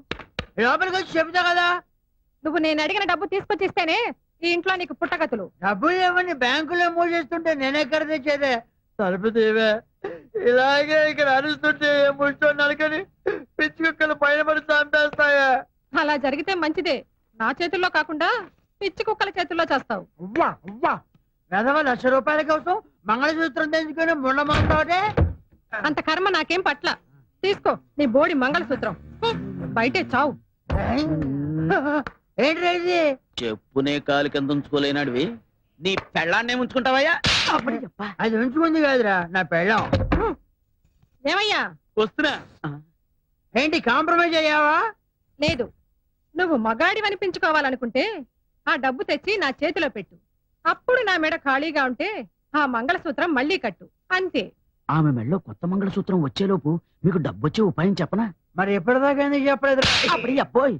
లోపలికి వచ్చి చెప్తా కదా. నువ్వు నేను అడిగిన డబ్బు తీసుకొచ్చిస్తేనే ఈ ఇంట్లో నీకు పుట్టగతులు. డబ్బులు ఏమని బ్యాంకులో మూసేస్తుంటే నేనెక్కడ తెచ్చేదే? తలుపు తీవే. ఇలాగే ఇక్కడ అరుస్తుంటే ముట్టున్నాను కానీ పిచ్చి కుక్కలు పైన పడి చంపేస్తాయా? అలా జరిగితే మంచిదే. నా చేతుల్లో కాకుండా పిచ్చి కుక్కల చేతుల్లో చేస్తావు. అవ్వా అవ్వా, వెధవ 1,00,000 రూపాయల కోసం మంగళసూత్రం తెచ్చుకొని ముండమంటే అంత కర్మ నాకేం పట్ల. తీసుకో నీ బోడి మంగళసూత్రం, బయటే చావు. ఏంటి ఇది? చెప్పునే కాలు కింద ఉంచుకోలేనాడివి నీ పెళ్ళాన్నే ఉంచుకుంటావయ్యా? అప్పుడు చెప్పా, అది ఉంచుకుంది కాదురా నా పెళ్ళం. ఏమయ్యా? వస్తున్నా. ఏంటి కాంప్రమైజ్ అయ్యావా? లేదు, నువ్వు మగాడి అనిపించుకోవాలనుకుంటే ఆ డబ్బు తెచ్చి నా చేతిలో పెట్టు. అప్పుడు నా మెడ ఖాళీగా ఉంటే ఆ మంగళసూత్రం మళ్ళీ కట్టు, అంతే. ఆమె మెళ్ళో కొత్త మంగళసూత్రం వచ్చేలోపు మీకు డబ్బొచ్చే ఉపాయం చెప్పనా? మరి ఎప్పటిదాకా ఎందుకు చెప్పలేదు? అప్పుడు అబ్బోయ్,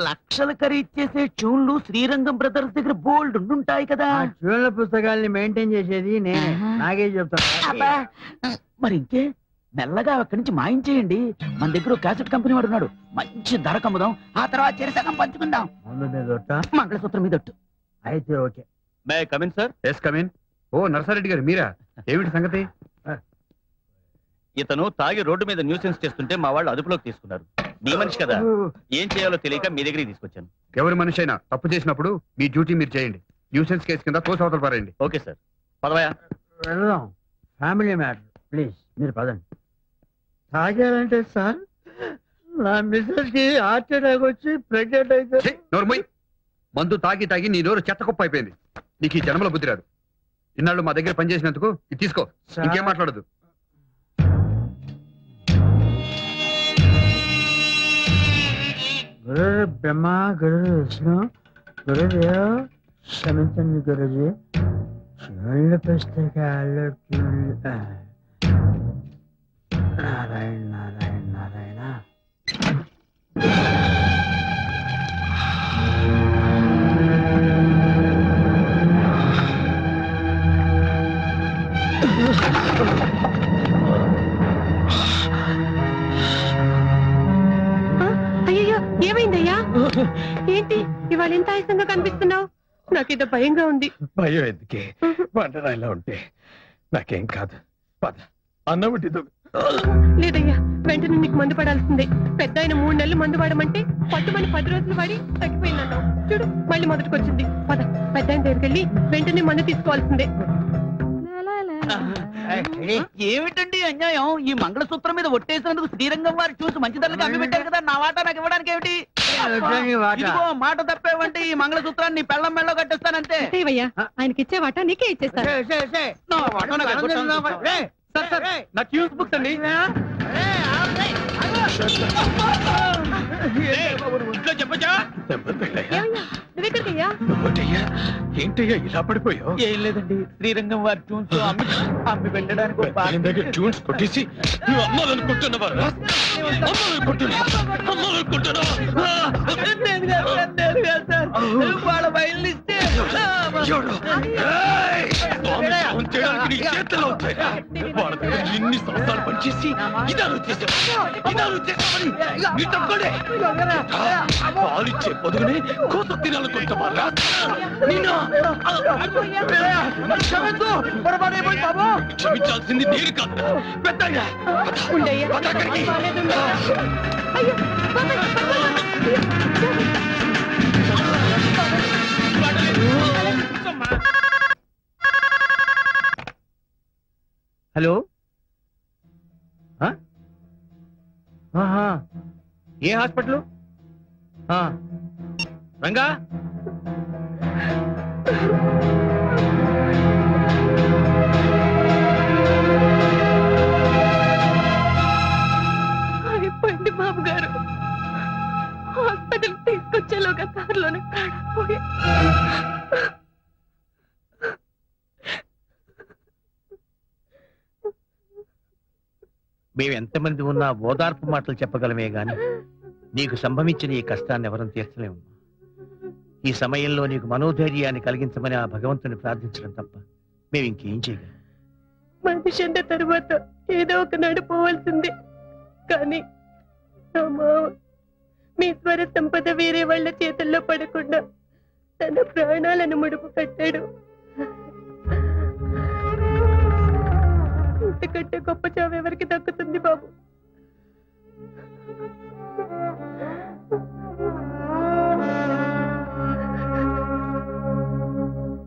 లక్షలు ఖరీదు చేసే ట్యూన్లు శ్రీరంగం బ్రదర్స్ దగ్గర బోల్డ్ ఉండుంటాయి కదా. చూడల పుస్తకాల్ని మెయింటైన్ చేసేది నేనే. నాకే చెప్తాను. అబ్బా, మరి ఇంకే మెల్లగా అక్కడి నుంచి మాయించేయండి. మన దగ్గర ఒక క్యాసెట్ కంపెనీ వాడు ఉన్నాడు. మంచి ధర కమ్ముదాం, ఆ తర్వాత చెరసగం పంచుకుందాం. ముందు మీద ఒట్ట. మంగళసూత్రం మీద ఒట్టు. అయితే okay. May come in sir. Yes come in. ఓ నర్సారెడ్డి గారు మీరా? ఏమిటి సంగతి? ఇతను తాగి రోడ్డు మీద న్యూసెన్స్ చేస్తుంటే మా వాళ్ళు అదుపులోకి తీసుకున్నారు. మీ మనిషి కదా, ఏం చేయాలో తెలియక మీ దగ్గరికి తీసుకొచ్చాను. ఎవరి మనిషి అయినా తప్పు చేసినప్పుడు మీ డ్యూటీ మీరు చేయండి. న్యూసెన్స్ కేసు కింద తోసవతలు పారేయండి. Okay sir, పదవయా. వెళ్దాం. Family matter. ప్లీజ్ మీరు పదండి. తాగారంటే సార్ నా మిస్సెస్ కి హార్ట్ అటాక్ వచ్చి ప్రెగ్నెంట్ అయితే. ఛీ, నోరు మూయ్. మందు తాగి తాగి నీ నోరు చెత్త కుప్ప అయిపోయింది. నీకు ఈ జన్మలో బుద్ధి రాదు. ఇన్నాళ్ళు మా దగ్గర పనిచేసినందుకు ఇది తీసుకో. ఇంకేం మాట్లాడదు. గురు బ్రహ్మ, గురు విష్ణు, గురుదేవ్ క్షమించండి గురుజీ. చూళ్ళ పుస్తకాలు నారాయణ నారాయణ నారాయణ. అయ్యో, ఏమైందయ్యా? ఏంటి ఇవాళ ఎంత ఆయాసంగా కనిపిస్తున్నావు? నాకేదో భయంగా ఉంది. భయం ఎందుకే? వంటనా ఇలా ఉంటే నాకేం కాదు. పద, అన్నం వండిద్దు. లేదయ్యా, వెంటనే నీకు మందు పడాల్సిందే. పెద్ద ఆయన 3 నెలలు మందు వాడమంటే పట్టుమని 10 రోజులు వాడి తగ్గిపోయిందన్నావు. చూడు మళ్ళీ మొదటికొచ్చింది. పద, పెద్ద ఆయన దగ్గరికి వెళ్ళి వెంటనే మందు తీసుకోవాల్సిందే. ఏమిటండి అన్యాయం? ఈ మంగళసూత్రం మీద ఒట్టేసినందుకు శ్రీరంగం వారు చూసి మంచి ధరలకు అమ్మి పెట్టారు కదా. నా వాటా నాకు ఇవ్వడానికి ఏమిటి? ఇదిగో మాట తప్పేవంటే ఈ మంగళసూత్రాన్ని పెళ్ళం మెళ్ళో కట్టేస్తానంతే. ఆయనకిచ్చే వాటా నీకే ఇచ్చేస్తాను. నా వాటా నాకు ఇవ్వడానికి. నా ట్యూన్స్ బుక్స్ అండి. నువ్వెక్కడికయ్యా? ఏంటయ్యా ఇలా పడిపోయావు? ఏం లేదండి, శ్రీరంగం వారి ట్యూన్స్ అమ్మి పెట్టడానికి ఒక బాగా ట్యూన్స్ కొట్టేసి నువ్వు అమ్మాలనుకుంటున్నావా? వాళ్ళ బయలు ఇస్తే ఎన్ని సంవత్సరాలు పనిచేసి పాలిచ్చే పొదుగునే కోత తినాలనుకుంటావా? క్షమించాల్సింది నేను కాదు, పెద్దయ్యా. హలో. ఏ హాస్పిటల్? రంగా, అయిపోయింది బాబు గారు. హాస్పిటల్ తీసుకొచ్చేలోగా కారులోనే ప్రాణపోయి. మేము ఎంతమంది ఉన్నా ఓదార్పు మాటలు చెప్పగలమే గాని నీకు సంభవించిన ఈ కష్టాన్ని ఎవరూ తీర్చలేము. ఈ సమయంలో నీకు మనోధైర్యాన్ని కలిగించమని ఆ భగవంతుని ప్రార్థించడం తప్ప మేము ఇంకేం చేయగలం? మనిషి అన్న తర్వాత ఏదో ఒక నడిపోవాల్సిందే. కానీ నా మావ మీ స్వర సంపద వేరే వాళ్ళ చేతుల్లో పడకుండా తన ప్రాణాలను ముడుపు కట్టాడు. ఇంతకంటే గొప్ప చావు ఎవరికి దక్కుతుంది బాబు?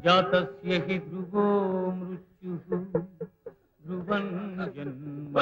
జాతస్య హి ధ్రువో మృత్యుః ధ్రువం జన్మ.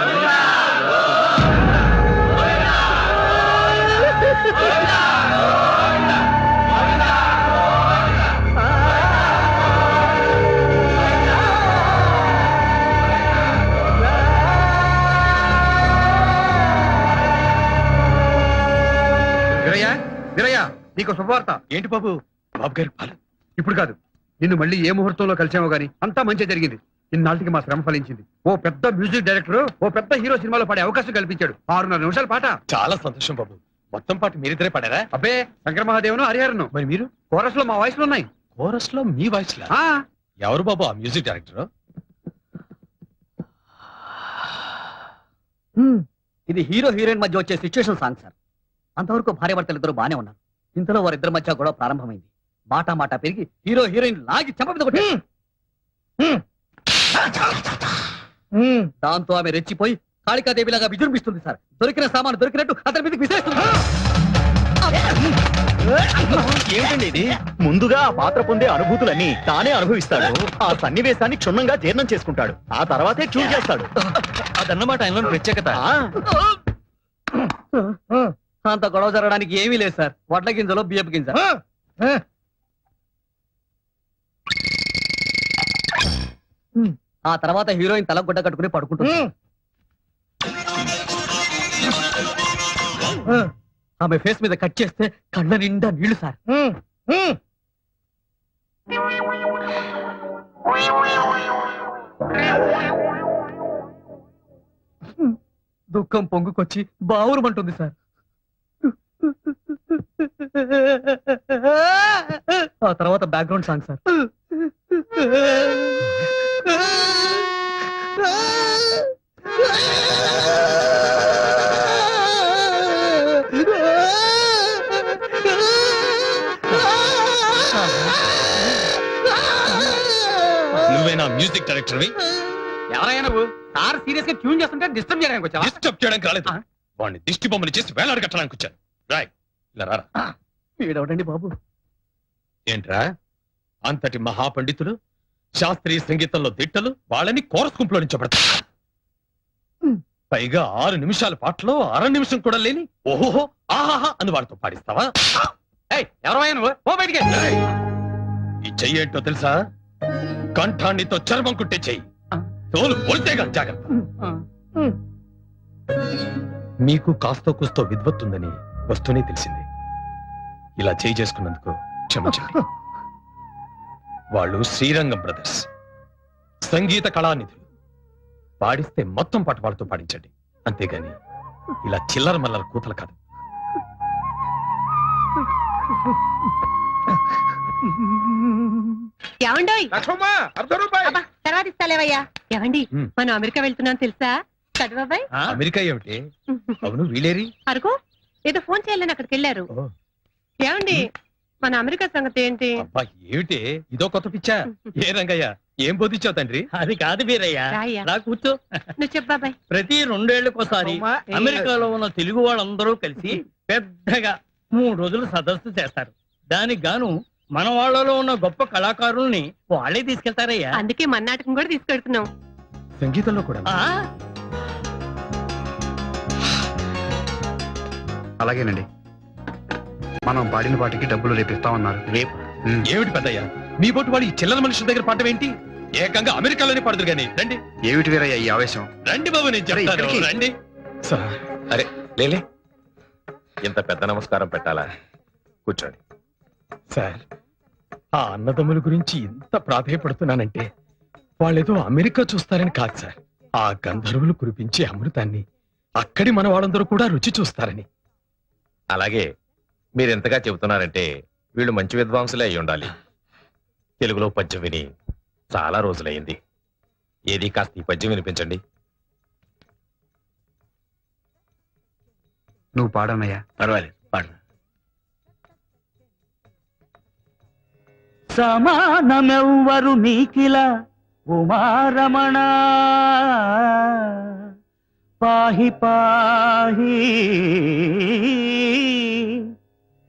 వీరయ్య, వీరయ్య, నీకు శుభవార్త. ఏంటి బాబు? బాబు గారి పాలు. ఇప్పుడు కాదు, నిన్ను మళ్ళీ ఏ ముహూర్తంలో కలిసామో గాని అంతా మంచి జరిగింది. ఇన్నాళ్ళకి మా శ్రమ ఫలించింది. ఓ పెద్ద మ్యూజిక్ డైరెక్టర్ ఓ పెద్ద హీరో సినిమాలో పాడే అవకాశం కల్పించాడు. 6:30 నిమిషాల పాట. చాలా సంతోషం బాబు. మొత్తం పాటు మీరిద్దరే పాడారా? అబ్బే, శంకర మహాదేవను హరిహరను. మరి మీరు కోరస్ లో మా వాయిస్లు ఉన్నాయి. కోరస్ లో మీ వాయిస్ లా? ఆ, ఎవరు బాబు ఆ మ్యూజిక్ డైరెక్టర్? ఇది హీరో హీరోయిన్ మధ్య వచ్చే సిచ్యువేషన్ సాంగ్ సార్. అంతవరకు భార్యాభర్తలు ఇద్దరు బానే ఉన్నారు. ఇంతలో వారిద్దరి మధ్య గొడవ ప్రారంభమైంది. మాట మాట పెరిగి హీరో హీరోయిన్ లాగి చెంప మీద కొట్టారు. దాంతో ఆమె రెచ్చిపోయి కాళికాదేవిలాగా విజృంభిస్తుంది సార్. దొరికిన సామాను దొరికినట్టు అతని మీదకి విసిరేస్తుంది. ఏమిటండి ఇది? ముందుగా ఆ పాత్ర పొందే అనుభూతులన్నీ తానే అనుభవిస్తాడు. ఆ సన్నివేశాన్ని క్షుణ్ణంగా జీర్ణం చేసుకుంటాడు. ఆ తర్వాతే చూజ్ చేస్తాడు. అదన్నమాట ఆయనలో ప్రత్యేకత. అంత గొడవ జరగడానికి ఏమీ లేదు సార్. వడ్ల గింజలో బియ్యపు గింజ. ఆ తర్వాత హీరోయిన్ తల గుడ్డ కట్టుకుని పడుకుంటుంది. ఆమె ఫేస్ మీద కట్ చేస్తే కళ్ళ నిండా నీళ్లు సార్. దుఃఖం పొంగుకొచ్చి బావురమంటుంది సార్. ఆ తర్వాత బ్యాక్గ్రౌండ్ సాంగ్ సార్. నువ్వేనా మ్యూజిక్ డైరెక్టర్? ఎవరైనా నువ్వు సార్ సీరియస్ గా ట్యూన్ చేస్తుంటే డిస్టర్బ్ చేయడానికి వచ్చావా? డిస్టర్బ్ చేయడానికి రాలేదు. వాడిని దిష్టి బొమ్మని చేసి వేలాడు కట్టడానికి వచ్చాను. రాయ్, ఇలా రారా. వీడవడండి బాబు. ఏంట్రా, అంతటి మహాపండితులు, శాస్త్రీయ సంగీతంలో దిట్టలు, వాళ్ళని కోరస్ గుంపులో నుంచబడతారు. పైగా 6 నిమిషాల పాటలో 1/2 నిమిషం కూడా లేని ఓహోహో ఆహాహా అని వాడితో పాడిస్తావా? ఎవరైనా నువ్వు ఓ బయటికి. ఈ చెయ్యి ఏంటో తెలుసా? కంఠాన్నితో చర్మం కుట్టే చెయ్యి. తోలు పొలితేగా జాగ్రత్త. మీకు కాస్తో కూస్తో విద్వత్తుందని వస్తూనే తెలిసింది. ఇలా చేయి చేసుకున్నందుకు క్షమించండి. వాళ్ళు శ్రీరంగం బ్రదర్స్, సంగీత కళానిధులు. పాడిస్తే మొత్తం పాట వాళ్ళతో పాడించండి, అంతేగాని ఇలా చిల్లర మల్లర కూతలు కాదు. ఏమండోయ్, లక్ష్మమ్మ, ₹1 అబ్బా తర్వాత ఇస్తాలేవయ్యా. ఏమండి, హ్మ్. మనం అమెరికా వెళ్తున్నాం తెలుసా? చదువాబాయ్ అమెరికా ఏమిటి? అవును, వీలేరి అరుకు ఏదో ఫోన్ చేయాలని అక్కడికి వెళ్ళారు. ఓ. ఏమండి, మన అమెరికా సంగతి ఏంటి? అబ్బా ఏమిటి ఇదో కొత్త పిచ్చా? ఏ రంగయ్య, ఏం బోధించావు తండ్రి? అది కాదు వీరయ్య. రాయ్యా, రా కూర్చో. నువ్వు చెప్పాబాయ్. ప్రతి 2 ఏళ్లకోసారి అమెరికాలో ఉన్న తెలుగు వాళ్ళందరూ కలిసి పెద్దగా 3 రోజులు సదస్సు చేస్తారు. దానికి గాను మన వాళ్ళలో ఉన్న గొప్ప కళాకారుల్ని వాళ్ళే తీసుకెళ్తారయ్యా. అందుకే మన నాటకం కూడా తీసుకెళ్తున్నాం. సంగీతంలో కూడా ఆ, అలాగేనండి. మనం పాడిన పాటికి డబ్బులు రేపిస్తామన్నారు. రేపు ఏమిటి పెద్దయ్య, మీ బోటు వాడు ఈ చిల్లర మనుషుల దగ్గర పాడటం ఏంటి? ఏకంగా అమెరికాలోనే పాడదురు గాని. రండి ఏమిటి వీరయ్య ఈ ఆవేశం? రండి బాబు, నేను చెప్తాను. ఇక్కడికి. రండి. అరే లేలే, ఇంత పెద్ద నమస్కారం పెట్టాలా? కూర్చోండి. సార్, ఆ అన్నదమ్ముల గురించి ఇంత ప్రాధేయపడుతున్నానంటే వాళ్ళేదో అమెరికా చూస్తారని కాదు సార్. ఆ గంధర్వులు కురిపించే అమృతాన్ని అక్కడి మన వాళ్ళందరూ కూడా రుచి చూస్తారని. అలాగే మీరెంతగా చెబుతున్నారంటే వీళ్ళు మంచి విద్వాంసులే అయి ఉండాలి. తెలుగులో పద్యం విని చాలా రోజులైంది. ఏది కాస్త ఈ పద్యం వినిపించండి. నువ్వు పాడనయ్యా. పర్వాలేదు, పాడు. సమానమెవ్వరు నీకిల ఉమారమణ పాహి పాహి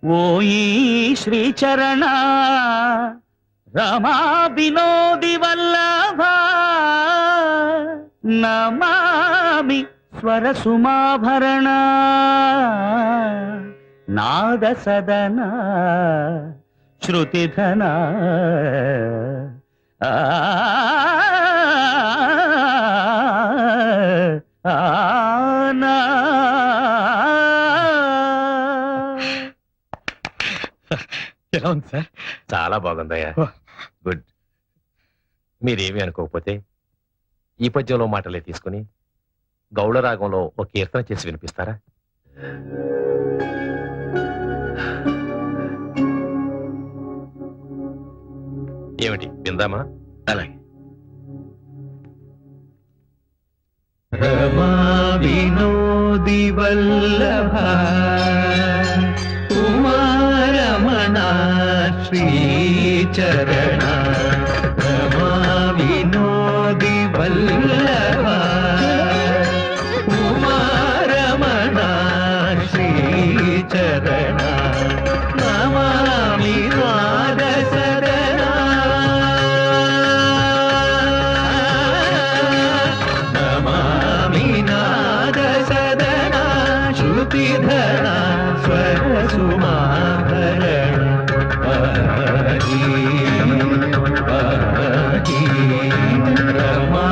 ఓయి శ్రీచరణ రమా వినోది వల్లభ నమామి స్వర సుమాభరణ నాద సదన శృతిధన ఎలా ఉంది సార్? చాలా బాగుందయ్యా. గుడ్. మీరేమి అనుకోకపోతే ఈ పద్యంలో మాటలే తీసుకుని గౌళ రాగంలో ఒక కీర్తన చేసి వినిపిస్తారా? ఏమిటి విందామా? అలాగే. రమా వినోది వల్లభ కుమారమణ శ్రీచరణ రమా వినోది వల్లభ కుమారమణ శ్రీచరణ నమామి నాద సదన నమామి నాద సదన శృతిధర స్వర సుమాభరణ పాహి పాహి రమా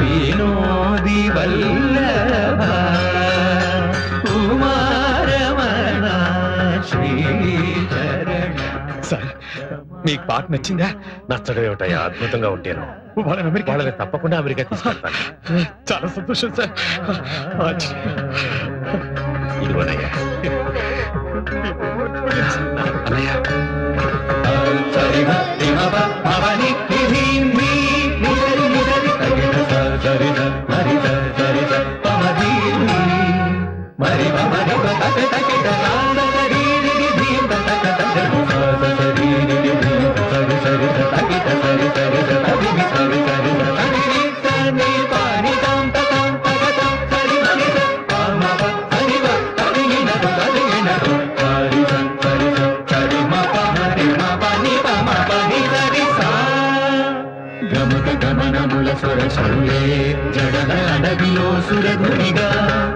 వినోది వల్లభ కుమారమణ శ్రీచరణ. సార్, మీకు పాట నచ్చిందా? నచ్చడం ఏమిటయ్యా, అద్భుతంగా ఉంటాను. వాళ్ళని తప్పకుండా అమెరికా తీసుకెళ్తాను. చాలా సంతోషం సార్. ఇదిగోనయ్యా. అన్నయ్య, గమక గమనముల స్వర చరులే జడల అడవిలో సురధునిగా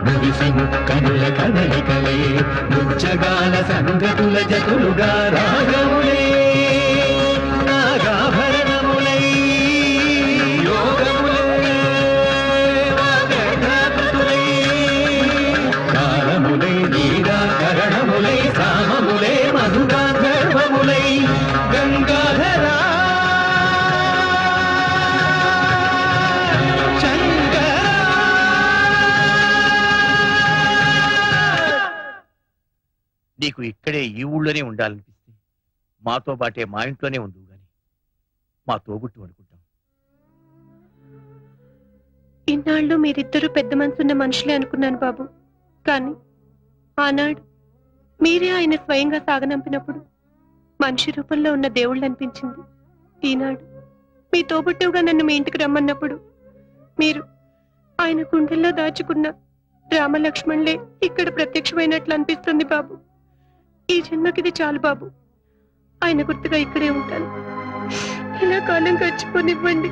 ముగిసి ముక్కనుల కదలికలే ముచ్చగాల సంగతుల జతులుగా రాగములే నాగాభరణములై యోగములే వాగర్భాతులై కాలములై నీరాకరణములై సామములై మధుగాంధర్వములై గంగాధరా నీకు ఇక్కడే ఈ ఊళ్ళోనే ఉండాలనిపిస్తే మాతో పాటే మా ఇంట్లోనే ఉండు గాని మా తోబుట్టు అనుకుంటాం. ఇన్నాళ్ళు మీరిద్దరూ పెద్ద మనసున్న మనుషులే అనుకున్నాను బాబు. కానీ ఆనాడు మీరే ఆయన స్వయంగా సాగనంపినప్పుడు మనిషి రూపంలో ఉన్న దేవుళ్ళు అనిపించింది. ఈనాడు మీ తోబుట్టువుగా నన్ను మీ ఇంటికి రమ్మన్నప్పుడు మీరు ఆయన గుండెల్లో దాచుకున్న రామలక్ష్మణులే ఇక్కడ ప్రత్యక్షమైనట్లు అనిపిస్తుంది బాబు. ఈ జన్మకిది చాలు బాబు. ఆయన గుర్తుగా ఇక్కడే ఉంటాను. ఇలా కాలం గడిచిపోనివ్వండి.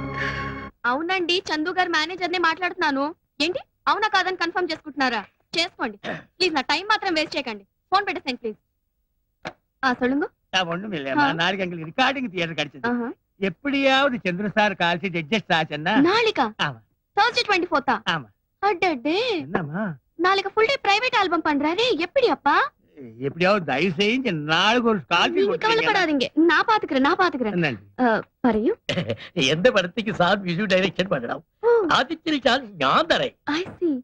అవునండి, చందు గారు మేనేజర్ నే మాట్లాడుతున్నాను. ఏంటి అవునా కాదని కన్ఫర్మ్ చేసుకుంటున్నారా? చేసుకోండి ప్లీజ్, నా టైం మాత్రం వేస్ట్ చేయకండి. ఫోన్ పెట్టేసేయండి ప్లీజ్. சொல்லுங்க. ஒண்ணும் இல்லையா, நாளைக்கு எங்களுக்கு ரிகார்டிங் தியேட்டர் கிடைச்சது. எப்படியாவது சந்திர சார் கால்சி அட்ஜஸ்ட் ஆச்சுன்னா நாளைக்கா? ஆமா. Thursday 24th. ஆமா. அடடே, என்னம்மா நாளைக்கு ஃபுல் டே பிரைவேட் ஆல்பம் பண்றாரு. எப்படி அப்பா? எப்படியாவது தயவு செஞ்சு நாளைக்கு ஒரு கால்சி நீங்க கவலைப்படாதீங்க, நான் பாத்துக்கிறேன். പറയൂ. എന്റെ പടത്തേക്ക് സാർ വിഷു ഡയറക്ഷൻ പടണം. ആദ്യത്തിൽ ഞാൻ തരാം. I see.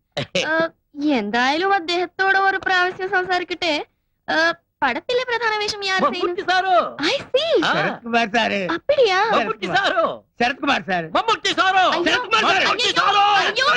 എന്തായാലും അദ്ദേഹത്തോട് ഒരു പ്രാവശ്യം സംസാരിക്കട്ടെ. പടത്തിലെ പ്രധാന വേഷം യാർ ചെയ്യുന്നു? സാറോ? I see. சரத்குமார் சார். அப்படியா? മമ്മൂട്ടി സാറോ? சரத்குமார் சார். മമ്മൂട്ടി സാറോ? అయ్యో, అయ్యో,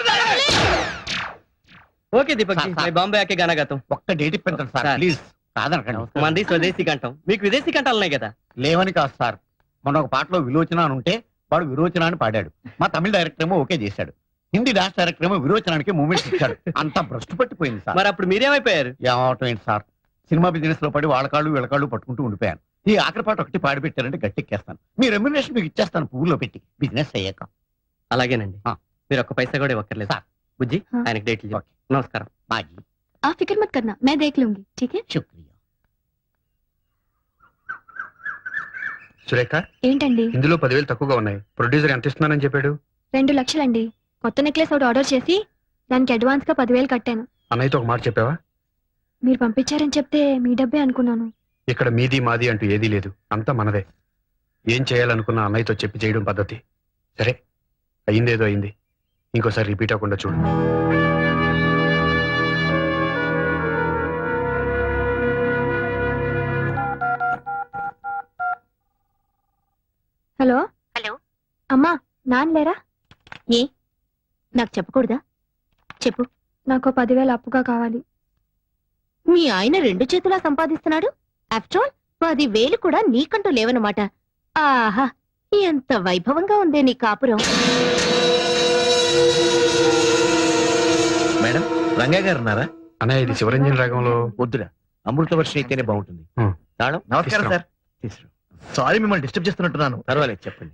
ఓకే దీపక్ జీ, मैं బాంబే ఆకే గానా గాతా హూं. ఒక్క డేట్ ఇప్పించండి సార్ సార్. ప్లీజ్. కాదనకండి. మనది స్వదేశీ కంఠం, మీకు విదేశీ కంఠాలు ఉన్నాయి కదా. లేవని కాదు సార్, మొన్న ఒక పాటలో విలోచన అని ఉంటే వాడు విరోచన అని పాడాడు. మా తమిళ డైరెక్టర్ ఏమో ఓకే చేశాడు. హిందీ డాన్స్ డైరెక్టర్ ఏమో విరోచనానికి మూమెంట్స్ ఇచ్చాడు. అంతా భ్రష్టు పట్టిపోయింది సార్. మరి అప్పుడు మీరేమైపోయారు? ఏమవటం ఏంటి సార్, సినిమా బిజినెస్ లో పడి వాళ్ళకాళ్ళు వీళ్ళకాళ్ళు పట్టుకుంటూ ఉండిపోయాను. ఈ ఆఖరి పాట ఒకటి పాడి పెట్టారంటే గట్టెక్కేస్తాను. మీ రెమ్యునరేషన్ మీకు ఇచ్చేస్తాను పువ్వులో పెట్టి, బిజినెస్ అయ్యాక. అలాగేనండి, మీరు ఒక్క పైసా కూడా ఇవ్వక్కర్లేదు. సార్. బుజ్జి, हाँ. ఆయనకి డేట్లు చెప్పు. నమస్కారం. మాజీ आप फिक्र मत करना, मैं देख लूंगी. ठीक है? శుక్రియా. సురేఖ, ఏంటండి? ఇందులో 10,000 తక్కువగా ఉన్నాయి. ప్రొడ్యూసర్ ఎంత ఇస్తున్నానని చెప్పాడు? 2 లక్షలండి. కొత్త నెక్లెస్ ఒకటి ఆర్డర్ చేసి దానికి అడ్వాన్స్ గా 10,000 కట్టాను. అన్నయ్యతో ఒక మాట చెప్పావా? మీరు పంపించారని చెప్తే మీ డబ్బే అనుకున్నాను. ఇక్కడ మీది మాది అంటూ ఏదీ లేదు, అంతా మనదే. ఏం చేయాలనుకున్నా అన్నయ్యతో చెప్పి చేయడం పద్ధతి. సరే, అయిందేదో అయింది. ఇంకోసారి రిపీట్ అవ్వకుండా చూడు. హలో హలో అమ్మా నాన్న లేరా? ఏ నాకు చెప్పకూడదా? చెప్పు. నాకు 10,000 అప్పుగా కావాలి. మీ ఆయన 2 చేతులా సంపాదిస్తున్నాడు. ఆఫ్టర్ ఆల్ 10,000 కూడా నీకంటూ లేవనమాట. ఆహా, ఎంత వైభవంగా ఉందే నీ కాపురం. మేడం, రంగా గారు ఉన్నారా? అన్నయ్య, ఇది శివరంజన్ రాగంలో వద్దురా, అమృతవర్షి అయితేనే బాగుంటుంది. హ్మ్. తాళం నమస్కారం తీసుకురా. సార్. సారీ మిమ్మల్ని డిస్టర్బ్ చేస్తున్నట్టున్నాను. పర్వాలేదు, చెప్పండి.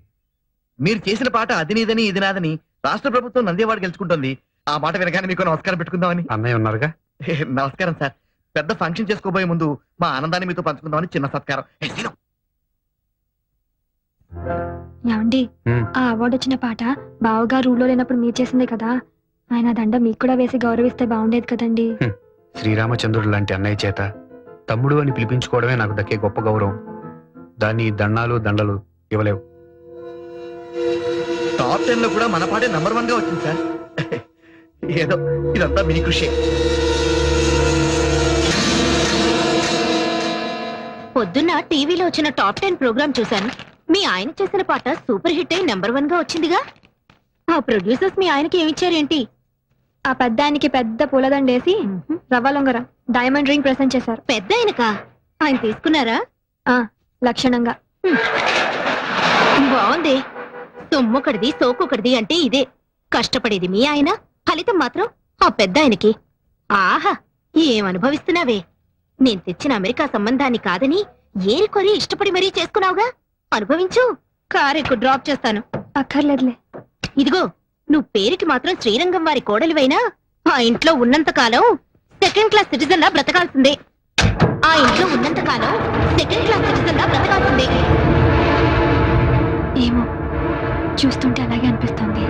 మీరు చేసిన పాట అది నీదని ఇది నాదని రాష్ట్ర ప్రభుత్వం నందేవాడ గెలుచుకుంటుంది. ఆ మాట వినగానే మీకు నమస్కారం పెట్టుకుందామని. అన్నయ్య ఉన్నారుగా. నమస్కారం సార్. పెద్ద ఫంక్షన్ చేసుకోబోయే ముందు మా ఆనందాన్ని మీతో పంచుకుందామని చిన్న సత్కారం. ఏమండి, హ్మ్. ఆ అవార్డు వచ్చిన పాట బావగా రూల్లో లేనప్పుడు మీరు చేసిందే కదా. ఆయన దండ మీకు కూడా వేసి గౌరవిస్తే బాగుండేది కదండి. శ్రీరామచంద్రుడు లాంటి అన్నయ్య చేత తమ్ముడు అని పిలిపించుకోవడమే నాకు దక్కే గొప్ప గౌరవం. దాన్ని దండాలు దండలు ఇవ్వలేవు. టాప్ 10 లో కూడా మన పాటే నంబర్ 1 గా వచ్చింది సార్. ఏదో ఇదంతా మీ కృషి. పొద్దున్న టీవీలో వచ్చిన టాప్ 10 ప్రోగ్రామ్ చూశాను. మీ ఆయన చేసిన పాట సూపర్ హిట్ అయి నెంబర్ 1 గా వచ్చిందిగా. ఆ ప్రొడ్యూసర్స్ మీ ఆయనకి ఏమిచ్చారేంటి? ఆ పెద్ద ఆయనకి పెద్ద పూలదండేసి రవ్వ లొంగర డైమండ్ రింగ్ ప్రెసెంట్ చేశారు. పెద్ద ఆయనకా? ఆయన తీసుకున్నారా? లక్షణంగా. బాగుంది. సొమ్మొకటిది సోకొకటిది అంటే ఇదే. కష్టపడేది మీ ఆయన, ఫలితం మాత్రం ఆ పెద్ద ఆయనకి. ఆహా, ఏమనుభవిస్తున్నావే. నేను తెచ్చిన అమెరికా సంబంధాన్ని కాదని ఏరికొరి ఇష్టపడి మరీ చేసుకున్నావుగా. అనుభవించు. కారెక్కు డ్రాప్ చేస్తాను. అక్కర్లేదులే. ఇదిగో, నువ్వు పేరుకి మాత్రం శ్రీరంగం వారి కోడలివైనా ఆ ఇంట్లో ఉన్నంత కాలం సెకండ్ క్లాస్ సిటిజన్ లా బ్రతకాల్సిందే. ఆ ఇంట్లో ఉన్నంత కాలం సెకండ్ క్లాస్ సిటిజన్ లా బ్రతకాల్సిందే. ఏమో, చూస్తుంటే అలాగే అనిపిస్తుంది.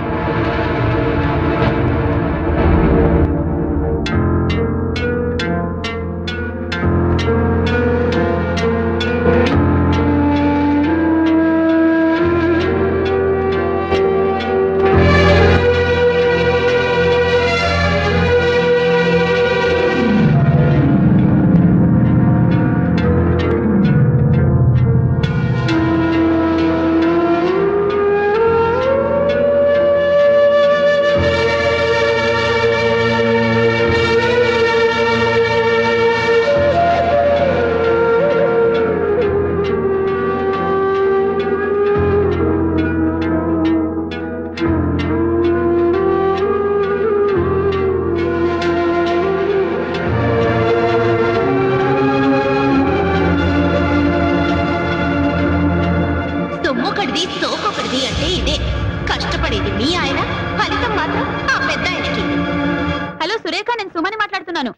సొమ్మొకటిది సోకొకటిది అంటే ఇదే. కష్టపడేది మీ ఆయన, ఫలితం మాత్రం ఆ పెద్ద ఆయనకి. హలో సురేఖ, నేను సుమని మాట్లాడుతున్నాను.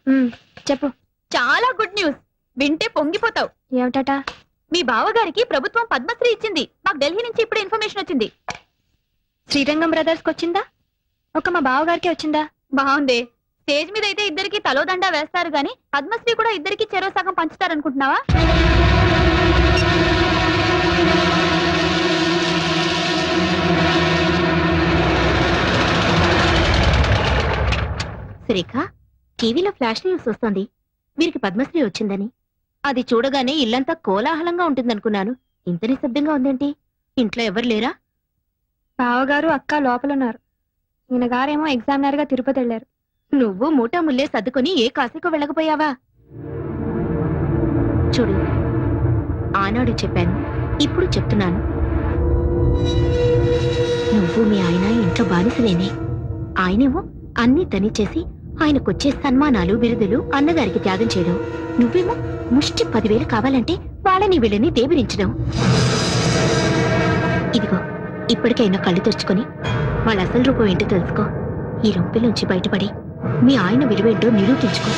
చెప్పు. చాలా గుడ్ న్యూస్. వింటే పొంగిపోతావు. ఏమిటట? మీ బావగారికి ప్రభుత్వం పద్మశ్రీ ఇచ్చింది. మాకు ఢిల్లీ నుంచి ఇప్పుడే ఇన్ఫర్మేషన్ వచ్చింది. శ్రీరంగం బ్రదర్స్ కి వచ్చిందా? ఒక మా బావగారికి వచ్చిందా? బాగుంది. స్టేజ్ మీద అయితే ఇద్దరికి తలోదండా వేస్తారు గాని పద్మశ్రీ కూడా ఇద్దరికి చెరో సగం పంచుతారనుకుంటున్నావా? సురేఖ, టీవీలో ఫ్లాష్ న్యూస్ వస్తోంది. వీరికి పద్మశ్రీ వచ్చిందని. అది చూడగానే ఇల్లంతా కోలాహలంగా ఉంటుందనుకున్నాను. ఇంత నిశ్శబ్దంగా ఉందేంటి? ఇంట్లో ఎవరు లేరా? బావగారు అక్క లోపలున్నారు. ఈయన గారేమో ఎగ్జామినర్ గా తిరుపతి వెళ్లారు. నువ్వు మూటా ముల్లే సర్దుకొని ఏ కాశీకు వెళ్ళకపోయావా? చూడు, ఆనాడు చెప్పాను, ఇప్పుడు చెప్తున్నాను. నువ్వు మీ ఆయన ఇంట్లో బానిసలేనే. ఆయనేమో అన్నీ తనిచేసి ఆయనకొచ్చే సన్మానాలు బిరుదులు అన్నగారికి త్యాగం చేయడం. నువ్వేమో ముష్టి 10,000 కావాలంటే వాళ్ళని వీళ్ళని దేబిరించడం. ఇదిగో, ఇప్పటికైనా కళ్ళు తెరుచుకొని వాళ్ళ అసలు రూపం ఏంటో తెలుసుకో. ఈ రొంపిలోంచి బయటపడి మీ ఆయన విలువేంటో నిరూపించుకో.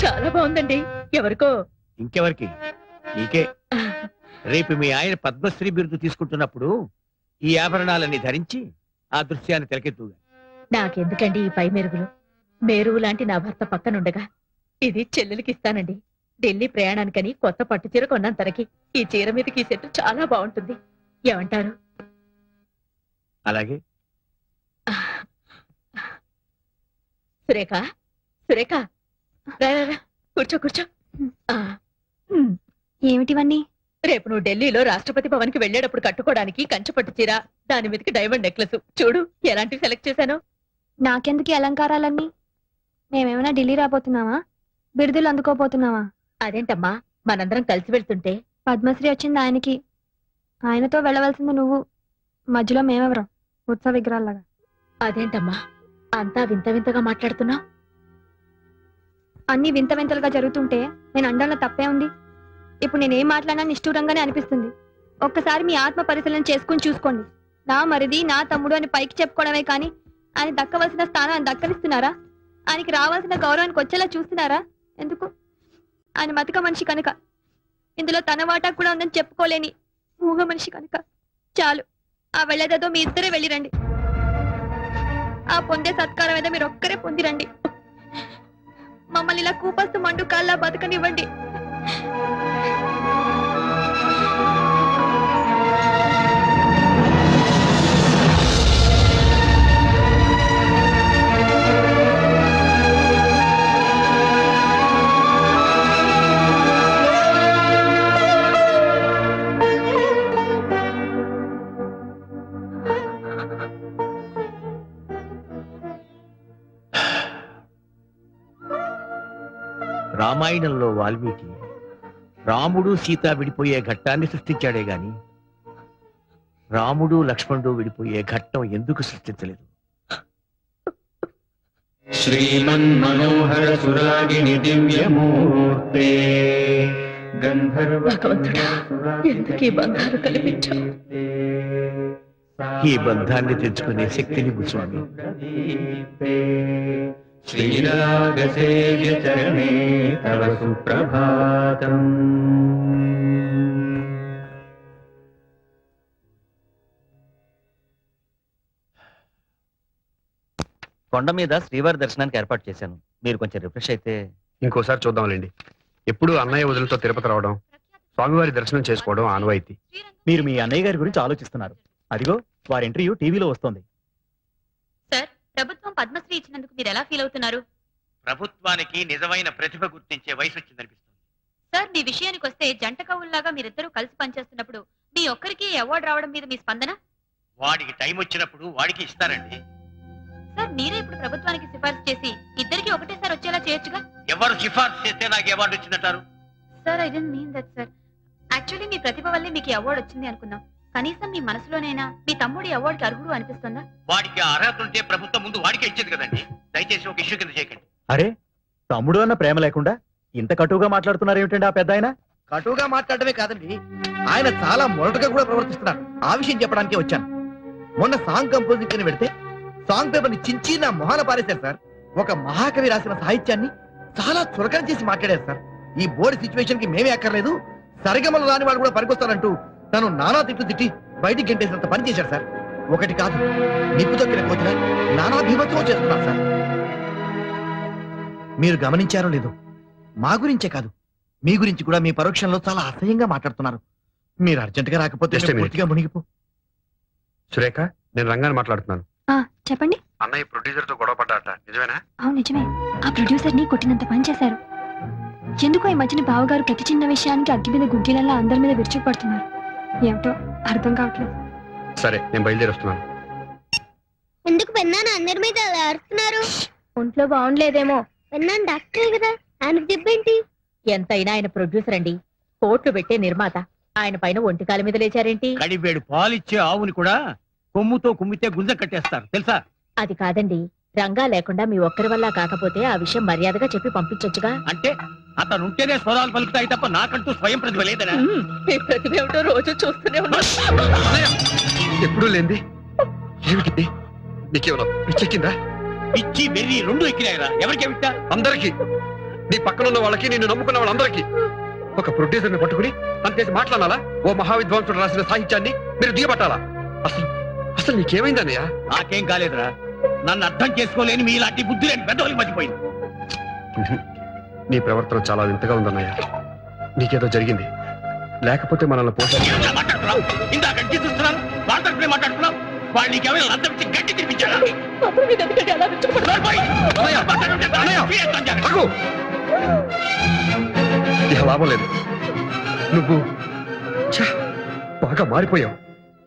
చాలా బాగుందండి. ఎవరికో? ఇంకెవరికి? నీకే. రేపు మీ ఆయన పద్మశ్రీ బిరుదు తీసుకుంటున్నప్పుడు ఈ ఆభరణాలన్నీ ధరించి ఆ దృశ్యాన్ని తెలకెత్తుగా. నాకెందుకండి ఈ పై మెరుగులు? మేరువు లాంటి నా భర్త పక్కనుండగా ఇది చెల్లెలికి ఇస్తానండి. ఢిల్లీ ప్రయాణానికని కొత్త పట్టు చీర కొన్నాను తనకి. ఈ చీర మీదకి ఈ సెట్ చాలా బాగుంటుంది. ఏమంటారు? అలాగే. సురేఖ, సురేఖ, రా రా రా, కూర్చో కూర్చో. ఆ, ఏమిటివన్నీ? రేపు నువ్వు ఢిల్లీలో రాష్ట్రపతి భవన్ కి వెళ్ళేటప్పుడు కట్టుకోవడానికి కంచు పట్టు చీర, దాని మీదకి డైమండ్ నెక్లెస్. చూడు ఎలాంటివి సెలెక్ట్ చేశాను. నాకెందుకు ఈ అలంకారాలన్నీ? మేమేమైనా ఢిల్లీ రాబోతున్నావా? బిరుదులు అందుకోబోతున్నావా? అదేంటమ్మా, మనందరం కలిసి వెళ్తుంటే పద్మశ్రీ వచ్చింది ఆయనకి, ఆయనతో వెళ్ళవలసింది నువ్వు, మధ్యలో మేమెవరం ఉత్సవ విగ్రహాల్లాగా. అదేంటమ్మా అంతా వింత వింతగా మాట్లాడుతున్నావు? అన్ని వింత వింతలుగా జరుగుతుంటే నేను అండంలో తప్పే ఉంది. ఇప్పుడు నేనేం మాట్లాడినా నిష్ఠూరంగానే అనిపిస్తుంది. ఒక్కసారి మీ ఆత్మ పరిశీలన చేసుకుని చూసుకోండి. నా మరిది, నా తమ్ముడు అని పైకి చెప్పుకోవడమే కానీ ఆయన దక్కవలసిన స్థానం ఆయన దక్కనిస్తున్నారా? ఆయనకి రావాల్సిన గౌరవానికి వచ్చేలా చూస్తున్నారా? ఎందుకు? ఆయన మతిక మనిషి కనుక, ఇందులో తన వాటా కూడా ఉందని చెప్పుకోలేని మూగ మనిషి కనుక. చాలు, ఆ వెళ్ళేదేదో మీ ఇద్దరే వెళ్ళిరండి. ఆ పొందే సత్కారం ఏదో మీరు ఒక్కరే పొందిరండి. మమ్మల్ని ఇలా కూపస్తు మండు కాల్లా బతకనివ్వండి. రామాయణంలో వాల్మీకి రాముడు సీత విడిపోయే ఘట్టాన్ని సృష్టించాడే గాని రాముడు లక్ష్మణుడు విడిపోయే ఘట్టం ఎందుకు సృష్టించలేదు? శ్రీమన్మనోహర సురాగిణి దివ్యమూర్తే భగవంతుడా, ఎందుకు ఈ బంధాలు కల్పించావు? ఈ బంధాన్ని తెచ్చుకునే శక్తిని స్వామి. శ్రీరాగసేవ్య చరణే తవ సుప్రభాతం. కొండ మీద శ్రీవారి దర్శనానికి ఏర్పాటు చేశాను. మీరు కొంచెం రిఫ్రెష్ అయితే. ఇంకోసారి చూద్దాంలేండి. ఎప్పుడు అన్నయ్య వదులతో తిరుపతి రావడం, స్వామివారి దర్శనం చేసుకోవడం ఆనవాయితీ. మీరు మీ అన్నయ్య గారి గురించి ఆలోచిస్తున్నారు. అదిగో వారి ఇంటర్వ్యూ టీవీలో వస్తోంది. సార్, ప్రభుత్వం పద్మశ్రీ ఇచ్చినందుకు మీరు ఎలా ఫీల్ అవుతున్నారు? ప్రభుత్వానికి నిజమైన ప్రతిభ గుర్తించే వయసు వచ్చిందనిపిస్తుంది. సార్, మీ విషయానికి వస్తే జంట కవుల్లాగా మీరిద్దరూ కలిసి పనిచేస్తున్నప్పుడు మీ ఒక్కరికి అవార్డు రావడం మీద మీ స్పందన? వాడికి టైం వచ్చినప్పుడు వాడికి ఇస్తారండి. సార్, మీరే ఇప్పుడు ప్రభుత్వానికి సిఫార్సు చేసి ఇద్దరికి ఒకటేసారి వచ్చేలా చేయొచ్చుగా. ఎవరు సిఫార్సు చేస్తే నాకు అవార్డు వచ్చిందంటారు? Sir, I don't mean that sir. Actually మీ ప్రతిభ వల్లే మీకు అవార్డు వచ్చింది అనుకున్నాం. కనీసం మీ మనసులోనైనా మీ తమ్ముడి అవార్డుకి అర్హుడు అనిపిస్తుందా? వాడికి అర్హత ఉంటే ప్రభుత్వం ముందు వాడికే ఇచ్చేది కదండి. దయచేసి ఒక ఇష్యూ కింద చేయకండి. అరే, తమ్ముడు అన్న ప్రేమ లేకుండా ఇంత కటువుగా మాట్లాడుతున్నారు ఏమిటండి ఆ పెద్ద ఆయన? కటువుగా మాట్లాడమే కాదండి, ఆయన చాలా మొరటుగా కూడా ప్రవర్తిస్తున్నారు. ఆ విషయం చెప్పడానికే వచ్చాను. మొన్న సాంగ్ కంపోజింగ్ అని పెడితే సాంగ్ పేపర్ ని చించి నా మొహాన పారేశారు సార్. ఒక మహాకవి రాసిన సాహిత్యాన్ని చాలా చులకన చేసి మాట్లాడారు సార్. ఈ బోర్డు సిచ్యువేషన్ కి మేమే అక్కర్లేదు, సరిగమలు రాని వాళ్ళు కూడా పనికొస్తారంటూ తను నానా తిట్లు తిట్టి బయటికి గంటేసినంత పని చేశారు సార్. ఒకటి కాదు, నిప్పు తొక్కిన కోతిగా నానా భీమత్వం చేస్తున్నారు సార్. మీరు గమనించారో లేదో, మా గురించే కాదు మీ గురించి కూడా మీ పరోక్షంలో చాలా అసహ్యంగా మాట్లాడుతున్నారు. మీరు అర్జెంట్ గా రాకపోతే Just a minute. పూర్తిగా మునిగిపో. సురేఖ, నేను రంగాన్ని మాట్లాడుతున్నాను. చెప్పండి. అన్నయ్య ప్రొడ్యూసర్ తో గొడవ పడ్డాట, నిజమేనా? అవును, నిజమే. ఆ ప్రొడ్యూసర్ ని కొట్టినంత పని చేశారు. ఎందుకో ఈ మధ్యన బావగారు ప్రతి చిన్న విషయానికి అగ్గి మీద గుగ్గిలలా అందరి మీద విరుచుకుపడుతున్నారు. ఏమిటో అర్థం కావట్లేదు. సరే, నేను బయలుదేరి వస్తున్నాను. ఎందుకు పెన్నాను అందరి మీద అలా అరుస్తున్నారు? ఒంట్లో బాగుండలేదేమో. పెన్నాను డాక్టరే కదా, ఆయనకు చెప్పేంటి? ఎంతైనా ఆయన ప్రొడ్యూసర్ అండి, కోట్లు పెట్టే నిర్మాత. ఆయన పైన ఒంటికాల మీద లేచారేంటి? కడివేడు పాలిచ్చే ఆవుని కూడా కొమ్ముతో కుమ్మితే గుంజ కట్టేస్తారు తెలుసా? అది కాదండి, రంగా లేకుండా మీ ఒక్కరి వల్ల కాకపోతే ఆ విషయం మర్యాదగా చెప్పి పంపించొచ్చుగా. అంటే అతను ఉంటేనే స్వరాలు పలుకుతాయి తప్ప నాకంటూ స్వయం ప్రతిభ లేదనా? మీ ప్రతిభ ఏమిటో రోజు చూస్తూనే ఉన్నా. ఎప్పుడూ లేంది ఏమిటి? నీకేమన్నా పిచ్చెక్కిందా? పిచ్చి వెర్రి రెండు ఎక్కినాయిరా. ఎవరికి విట్టా? అందరికి, నీ పక్కన ఉన్న వాళ్ళకి, నిన్ను నమ్ముకున్న వాళ్ళందరికీ. ఒక ప్రొడ్యూసర్ ని పట్టుకుని అంతేసి మాట్లాడాలా? ఓ మహావిద్వాంసుడు రాసిన సాహిత్యాన్ని మీరు దిగబట్టాలా? అసలు అసలు నీకేమైందన్నయ్యా? నాకేం కాలేదురా. నన్ను అర్థం చేసుకోలేని మీలాంటి బుద్ధి లేని పెద్దోళ్ళకి మర్చిపోయింది. నీ ప్రవర్తన చాలా వింతగా ఉందన్నయ్య. నీకేదో జరిగింది, లేకపోతే మనల్ని మాట్లాడుతున్నావు ఇందాక గట్టి చూస్తున్నాను వాళ్ళ తరపునే మాట్లాడుతున్నావు. వాళ్ళు నీకేమైనా లంచం ఇచ్చి గట్టి తినిపించారా? అప్పుడు మీద ఎందుకంటే అలా విరుచుకుపడ్డావు? ఆగు! ఇక లాభం లేదు. నువ్వు ఛ, బాగా మారిపోయావు.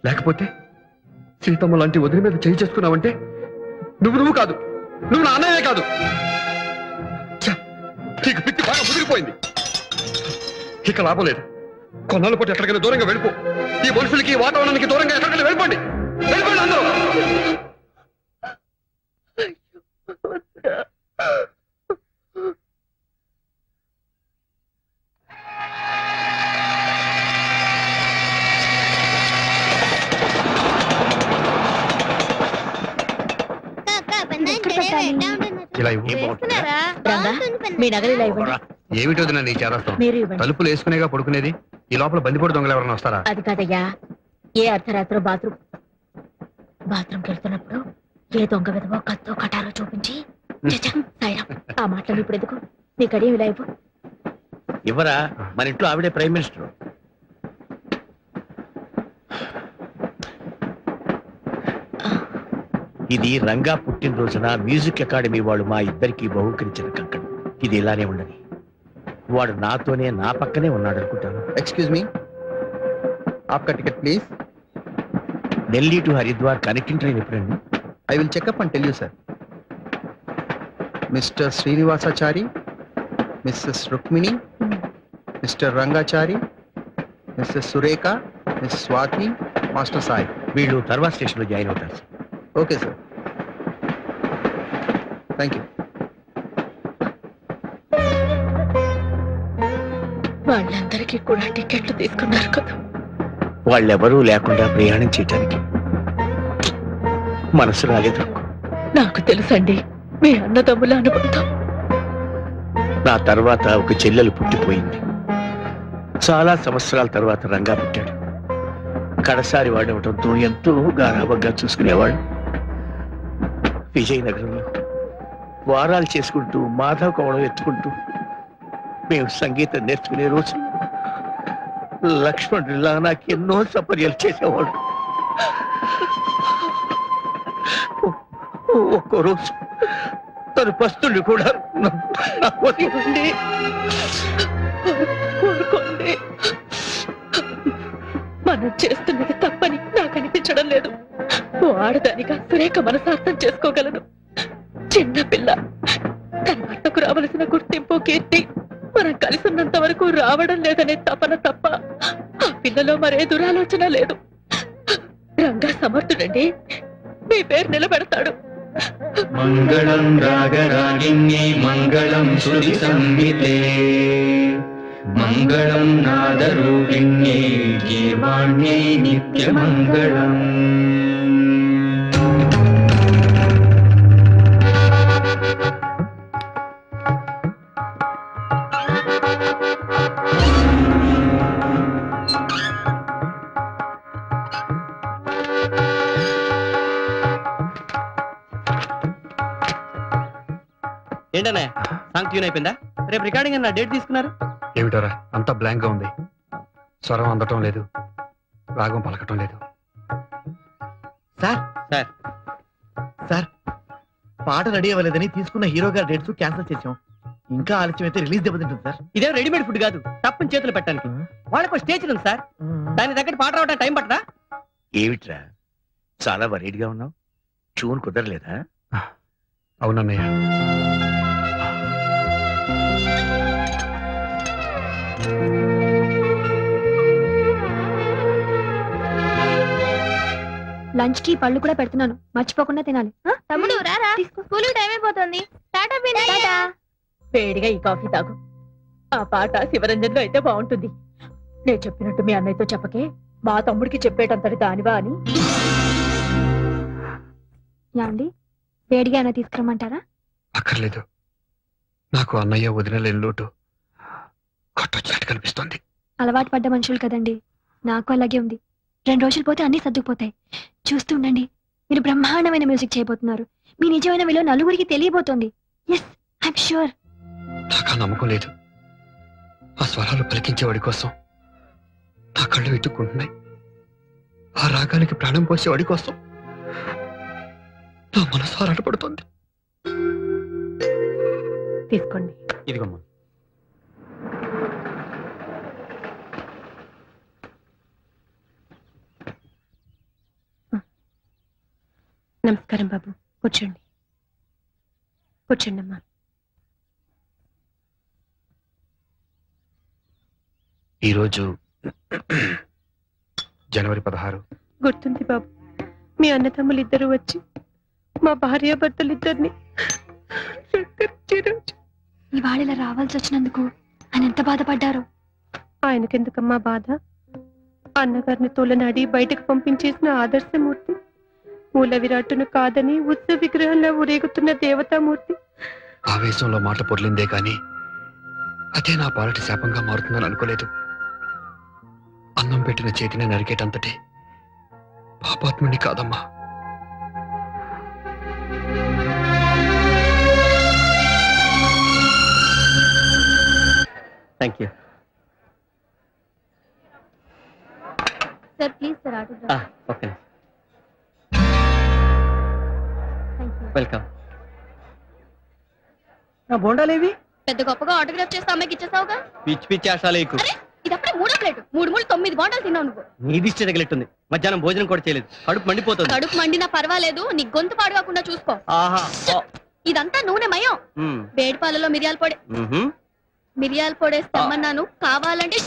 లేకపోతే సీతమ్మ లాంటి వదిలి మీద చేయి చేసుకున్నావంటే నువ్వు కాదు, నువ్వు నా అన్నయ్యే కాదు. ఛ, నీకు పిచ్చి బాగా ముదిరిపోయింది. ఇక లాభం లేదు. కొన్నాళ్ళ పాటు ఎక్కడికైనా దూరంగా వెళ్ళిపో. ఈ మనుషులకి ఈ వాతావరణానికి దూరంగా ఎక్కడికైనా వెళ్ళిపోండి. వెళ్ళిపోండి అందరూ. ఇలా ఇవ్వు. రంగా మీ నగలు ఇలా ఇవ్వండి. ఏమిటో నీ చేరస్తాం. మీరు ఇవ్వండి. తలుపులు వేసుకునేగా పడుకునేది. ఈ లోపల బందిపోటు దొంగలు ఎవరైనా వస్తారా? అది కాదయ్యా, ఏ అర్ధరాత్రి బాత్రూమ్కి వెళ్తున్నప్పుడు ఏ దొంగ విధవో కత్తో కటారో చూపించి చచ్చ, సాయిరాం, ఆ మాటలు ఇప్పుడు ఎందుకు? నీ కడియం ఇలా ఇవ్వు. ఇవ్వరా, మన ఇంట్లో ఆవిడే ప్రైమ్ మినిస్టర్. ఇది రంగా పుట్టినరోజున మ్యూజిక్ అకాడమీ వాళ్ళు మా ఇద్దరికి బహుకరించిన కంకణం. ఇది ఇలానే ఉండని. వాడు నాతోనే నా పక్కనే ఉన్నాడు అనుకుంటాను. ఎక్స్క్యూజ్ మీ, ఆప్కా ticket please. Delhi to Haridwar connecting train ఎప్పుడండి? I will check up and tell you, sir. Mr. Srinivasachari, Mrs. Rukmini, Mr. Rangachari, Mrs. Sureka, Miss Swati, Master Sai. వీళ్ళు తర్వాత స్టేషన్ లో జాయిన్ అవుతారు. Okay, sir. Thank you. వాళ్ళందరికీ కూడా టికెట్లు తీసుకున్నారు కదా. వాళ్ళెవరూ లేకుండా ప్రయాణం చేయటానికి మనసు రాలేదు. నాకు తెలుసండి మీ అన్నదమ్ముల అనుబంధం. నా తర్వాత ఒక చెల్లెలు పుట్టిపోయింది. చాలా సంవత్సరాల తర్వాత రంగా పుట్టాడు. కడసారి వాడవటంతో ఎంతో గారాబంగా చూసుకునేవాడు. విజయనగరంలో వారాలు చేసుకుంటూ మాధవ కోవడం ఎత్తుకుంటూ మేము సంగీతం నేర్చుకునే రోజు లక్ష్మణుడిలా నాకు ఎన్నో సపర్యలు చేసేవాడు. ఒక్కో రోజు తను పస్తులు కూడా మనం చేస్తున్నది తప్పని నాకు అనిపించడం లేదు. ఓ ఆడదానిగా సురేఖ మనసార్థం చేసుకోగలను. చిన్న పిల్ల, తన భర్తకు రావలసిన గుర్తింపు కీర్తి మనం కలిసి ఉన్నంత వరకు రావడం లేదనే తపన తప్ప ఆ పిల్లలో మరే దురాలోచన లేదు. రంగా సమర్థుడండి, మీ పేరు నిలబెడతాడు. మంగళం రాగరాగిణ్యే మంగళం శ్రుతి సంహితే మంగళం నాదరూపిణ్యే గీర్వాణ్యై నిత్యమంగళం. ఏంటనే సాంగ్ ట్యూన్ అయిపోయిందా? రేపు రికార్డింగ్ అన్న డేట్ తీసుకున్నారు? ఏమిటోరా అంతా బ్లాంక్ గా ఉంది. స్వరం అందటం లేదు, రాగం పలకటం లేదు. సార్ సార్ సార్ పాట రెడీ అవ్వలేదని తీసుకున్న హీరో గారి డేట్స్ క్యాన్సిల్ చేసాం. ఇంకా ఆలస్యం అయితే రిలీజ్ దెబ్బతింటుంది సార్. ఇదే రెడీమేడ్ ఫుడ్ కాదు, తప్పని చేతులు పెట్టడానికి. వాళ్ళకు స్టేజ్ ఉంది సార్, దాని దగ్గర పాట రావడానికి టైం పట్టదా? ఏమిట్రా చాలా వరీడ్ గా ఉన్నావు? ట్యూన్ కుదరలేదా? అవునన్నయ్య. లంచ్ కి పళ్ళు కూడా పెడుతున్నాను, మర్చిపోకుండా తినాలి. తమ్ముడు రారా, స్కూల్ టైం అయిపోతుంది. టాటా టాటా. వేడిగా ఈ కాఫీ తాగు. ఆ పాట శివరంజన్లో అయితే బాగుంటుంది. నేను చెప్పినట్టు మీ అన్నయ్యతో చెప్పకే, మా తమ్ముడికి చెప్పేటంతటి దానివా అని. యాండి వేడిగా అయినా తీసుకురమ్మంటారా? అక్కర్లేదు, నాకు అన్నయ్య వదినలేని లోటు కొట్టొచ్చినట్టు కనిపిస్తోంది. అలవాటు పడ్డ మనుషులు కదండి, నాకు అలాగే ఉంది. 2 రోజులు పోతే అన్ని సర్దుకుపోతాయి. చూస్తూ ఉండండి, మీరు బ్రహ్మాండమైన మ్యూజిక్ చేయబోతున్నారు. మీ నిజమైన విలువ నలుగురికి తెలియబోతోంది. Yes, I'm sure. నాకు ఆ నమ్మకం లేదు. ఆ స్వరాలు పలికించేవాడి కోసం నా కళ్ళు వెతుక్కుంటున్నాయి. ఆ రాగానికి ప్రాణం పోసేవాడి కోసం నా మనసు ఆరాటపడుతుంది. తీసుకోండి. ఇదిగమ్మా. నమస్కారం బాబు, కూర్చోండి. కూర్చోండి అమ్మా. ఈరోజు జనవరి 16. గుర్తుంది బాబు, మీ అన్నదమ్ములు ఇద్దరు వచ్చి మా భార్యాభర్తలిద్దరిని ఇవాళ ఇలా రావాల్సి వచ్చినందుకు ఆయన ఎంత బాధపడ్డారో. ఆయనకెందుకమ్మా బాధ? అన్నగారిని తోలనాడి బయటకు పంపించేసిన ఆదర్శమూర్తి, మూల విరాట్టును కాదని ఉత్సవ విగ్రహంలో ఊరేగుతున్న దేవతామూర్తి. ఆవేశంలో మాట పొర్లిందే కాని అదే నా పాలటి శాపంగా మారుతుందని అనుకోలేదు. అన్నం పెట్టిన చేతిని నరికేటంతటి పాపాత్ముని కాదమ్మా. Thank you sir please sir autograph. Okay welcome. నా బోండాలేవి? పెద్ద గొప్పగా ఆటోగ్రాఫ్ చేస్తే అమ్మాయికి ఇచ్చేసావుగా. పిచ్చి పిచ్చి ఆశాలేకు. ఇది అప్పుడే 3వ ప్లేట్. 9 బోండాలు తిన్నావు నువ్వు. నీ దిష్టి తగిలిట్టుంది. మధ్యాహ్నం భోజనం కూడా చేయలేదు. కడుపు మండిపోతుంది. కడుపు మండినా పర్వాలేదు, నీ గొంతు పాడుకోకుండా చూసుకో. ఆహా. ఇదంతా నూనె మయం. వేడి పాలలో మిరియాల పొడి. మిరియాల పొడేసి తెమ్మన్నాను, కావాలంటే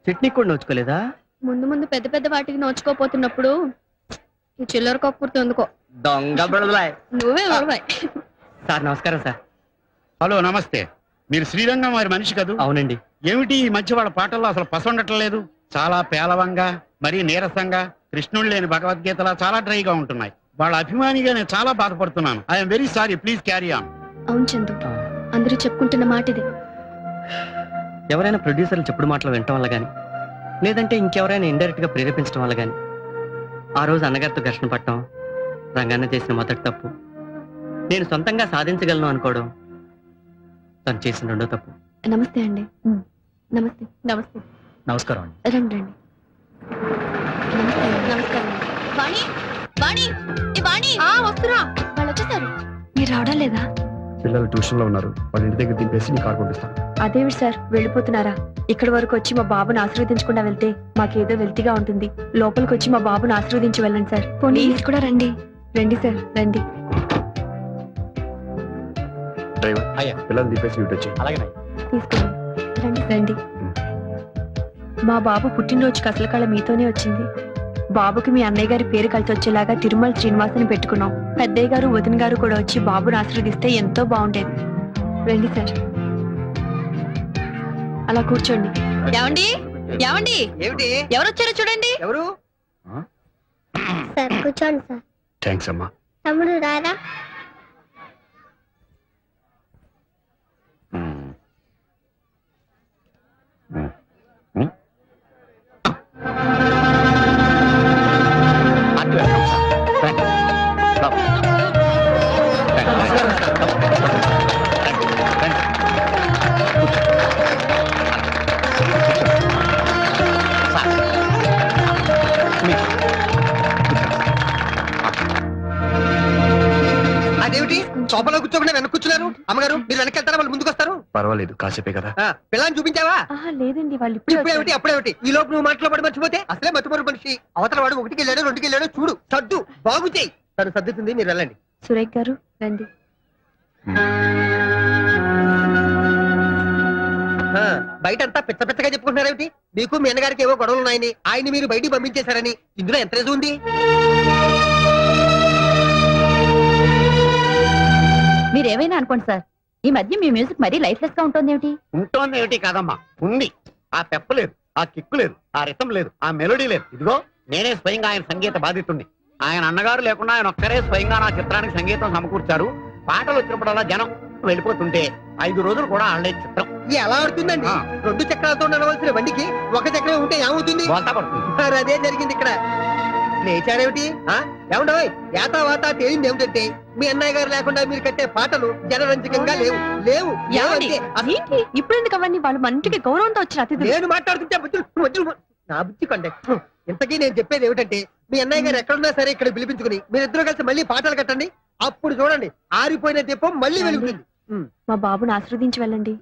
చట్నీ కూడా నోచుకోలేదా? ముందు పెద్ద పెద్ద వాటికి నోచుకోపోతున్నప్పుడు ఈ చిల్లర కక్కుర్తి ఎందుకో. దొంగ బుడదలాయ్. నువ్వే ఉడవాయి. సార్ నమస్కారం సార్. హలో, నమస్తే. మీరు శ్రీరంగం వారి మనిషి కదూ? అవునండి. ఏమిటి ఈ మధ్య వాళ్ళ పాటల్లో అసలు పసండటం లేదు? చాలా పేలవంగా, మరీ నీరసంగా, కృష్ణుడు లేని భగవద్గీతలా చాలా డ్రైగా ఉంటున్నాయి. వాళ్ళ అభిమానిగా నేను చాలా బాధపడుతున్నాను. I'm very sorry, please carry on. అవును చందు, అందరూ చెప్పుకుంటున్న మాట ఇదే. ఎవరైనా ప్రొడ్యూసర్లు చెప్పుడు మాటలు వినటం వల్ల గాని, లేదంటే ఇంకెవరైనా ఇండైరెక్ట్ గా ప్రేరేపించడం వల్ల గాని ఆ రోజు అన్నగారితో ఘర్షణ పట్టడం రంగన్న చేసిన మొదటి తప్పు. నేను సొంతంగా సాధించగలను అనుకోవడం తను చేసిన రెండో తప్పు. నమస్తే అండి. నమస్తే. నమస్తే. నమస్కారం అండి. రండి రండి. నమస్తే. నమస్కారం. వాణి, వాణి, ఏ వాణి. వస్తున్నా. వాళ్ళు వచ్చేసారు. మీరు రావడం లేదా? పిల్లలు ట్యూషన్ లో ఉన్నారు. వాళ్ళ ఇంటి దగ్గర దింపేసి నీ కార్ పంపిస్తాను. అదేమిటి సార్ వెళ్ళిపోతున్నారా? ఇక్కడి వరకు వచ్చి మా బాబుని ఆశీర్వదించకుండా వెళ్తే మాకేదో వెల్తిగా ఉంటుంది. లోపలికి వచ్చి మా బాబుని ఆశీర్వదించి వెళ్ళండి సార్. ప్లీజ్ కూడా రండి. రండి సార్, రండి. డ్రైవర్, అయ్యా. పిల్లలు దింపేసి ఇటు వచ్చి. అలాగే తీసుకోండి. రండి రండి. మా బాబు పుట్టినరోజుకి అసలు కళ మీతోనే వచ్చింది. బాబుకి మీ అన్నయ్య గారి పేరు కలిసి వచ్చేలాగా తిరుమల శ్రీనివాసుని పెట్టుకున్నాం. పెద్దయ్య గారు వదిన గారు కూడా వచ్చి బాబుని ఆశీర్వదిస్తే ఎంతో బాగుండేది. రండి సార్. అలా కూర్చోండి. ఏమండి ఏమండి ఏమిటి? ఎవరు వచ్చారో చూడండి. ఎవరు? సార్ కూర్చోండి సార్. థ్యాంక్స్ అమ్మా. తమ్ముడు రారా? అదేమిటి సోఫాలో కూర్చోకుండా వెనక్కి కూర్చున్నారు? అమ్మగారు మీరు వెనక్కి వెళ్తారా, వాళ్ళు ముందుకు వస్తారు? పర్వాలేదు, కాసేపే కదా. పిల్లని చూపించావా? లేదండి, వాళ్ళు ఇప్పుడేమిటి అప్పుడేమిటి? ఈ లోపు నువ్వు మాటలో పడి మర్చిపోతే అసలే మర్చిపోరు మనిషి. అవతల వాడు 1కి వెళ్ళాడు 2కి వెళ్ళాడు. చూడు సర్దు, బాగు చేయి. తను సర్దుతుంది, మీరు వెళ్ళండి. సురేఖ్ గారు రండి. బయట అంతా పెద్ద పెద్దగా చెప్పుకుంటున్నారేమిటి? మీకు మీ అన్నగారికి ఏవో గొడవలు ఉన్నాయని, ఆయన్ని మీరు బయటికి పంపించేశారని. ఇందులో ఎంత రేజు ఉంది? మీరేమైనా అనుకోండి సార్, ఈ మధ్య మీ మ్యూజిక్ మరీ లైఫ్లెస్ గా ఉంటుంది ఏమిటి? ఉంటోంది ఏమిటి కాదమ్మా, ఉంది. ఆ పెప్ప లేదు, ఆ కిక్కు లేదు, ఆ రితం లేదు, ఆ మెలోడీ లేదు. ఇదిగో నేనే స్వయంగా ఆయన సంగీత బాధితుణ్ణి. ఆయన అన్నగారు లేకుండా ఆయన ఒక్కరే స్వయంగా నా చిత్రానికి సంగీతం సమకూర్చారు. పాటలు వచ్చినప్పుడల్లా జనం వెళ్ళిపోతుంటే 5 రోజులు కూడా ఆడలే చిత్రం. ఎలా ఆడుతుందండి? 2 చక్రాలతో నడవలసిన బండికి 1 చక్రం ఉంటే ఏమవుతుంది? బోల్తా పడుతుంది. అదే జరిగింది ఇక్కడ. లేచారేమిటి ఏమండోయ్ యాతా వాతా తేలింది ఏమిటంటే మీ అన్నయ్య గారు లేకుండా మీరు కట్టే పాటలు జనరంజకంగా లేవు లేవు లేవు అంతే. అసలు ఇప్పుడు ఎందుకు అవన్నీ వాళ్ళు మన ఇంటికి గౌరవంతో వచ్చిన అతిథులు నేను మాట్లాడుతుంటే బుద్ధులు నా బుద్ధి కండే. ఇంతకీ నేను చెప్పేది ఏమిటంటే మీ అన్నయ్య గారు ఎక్కడున్నా సరే ఇక్కడ పిలిపించుకుని మీరిద్దరూ కలిసి మళ్ళీ పాటలు కట్టండి. అప్పుడు చూడండి ఆరిపోయిన దీపం మళ్ళీ వెలుగుతుంది. మా బాబుని ఆశీర్వదించి వెళ్ళండి.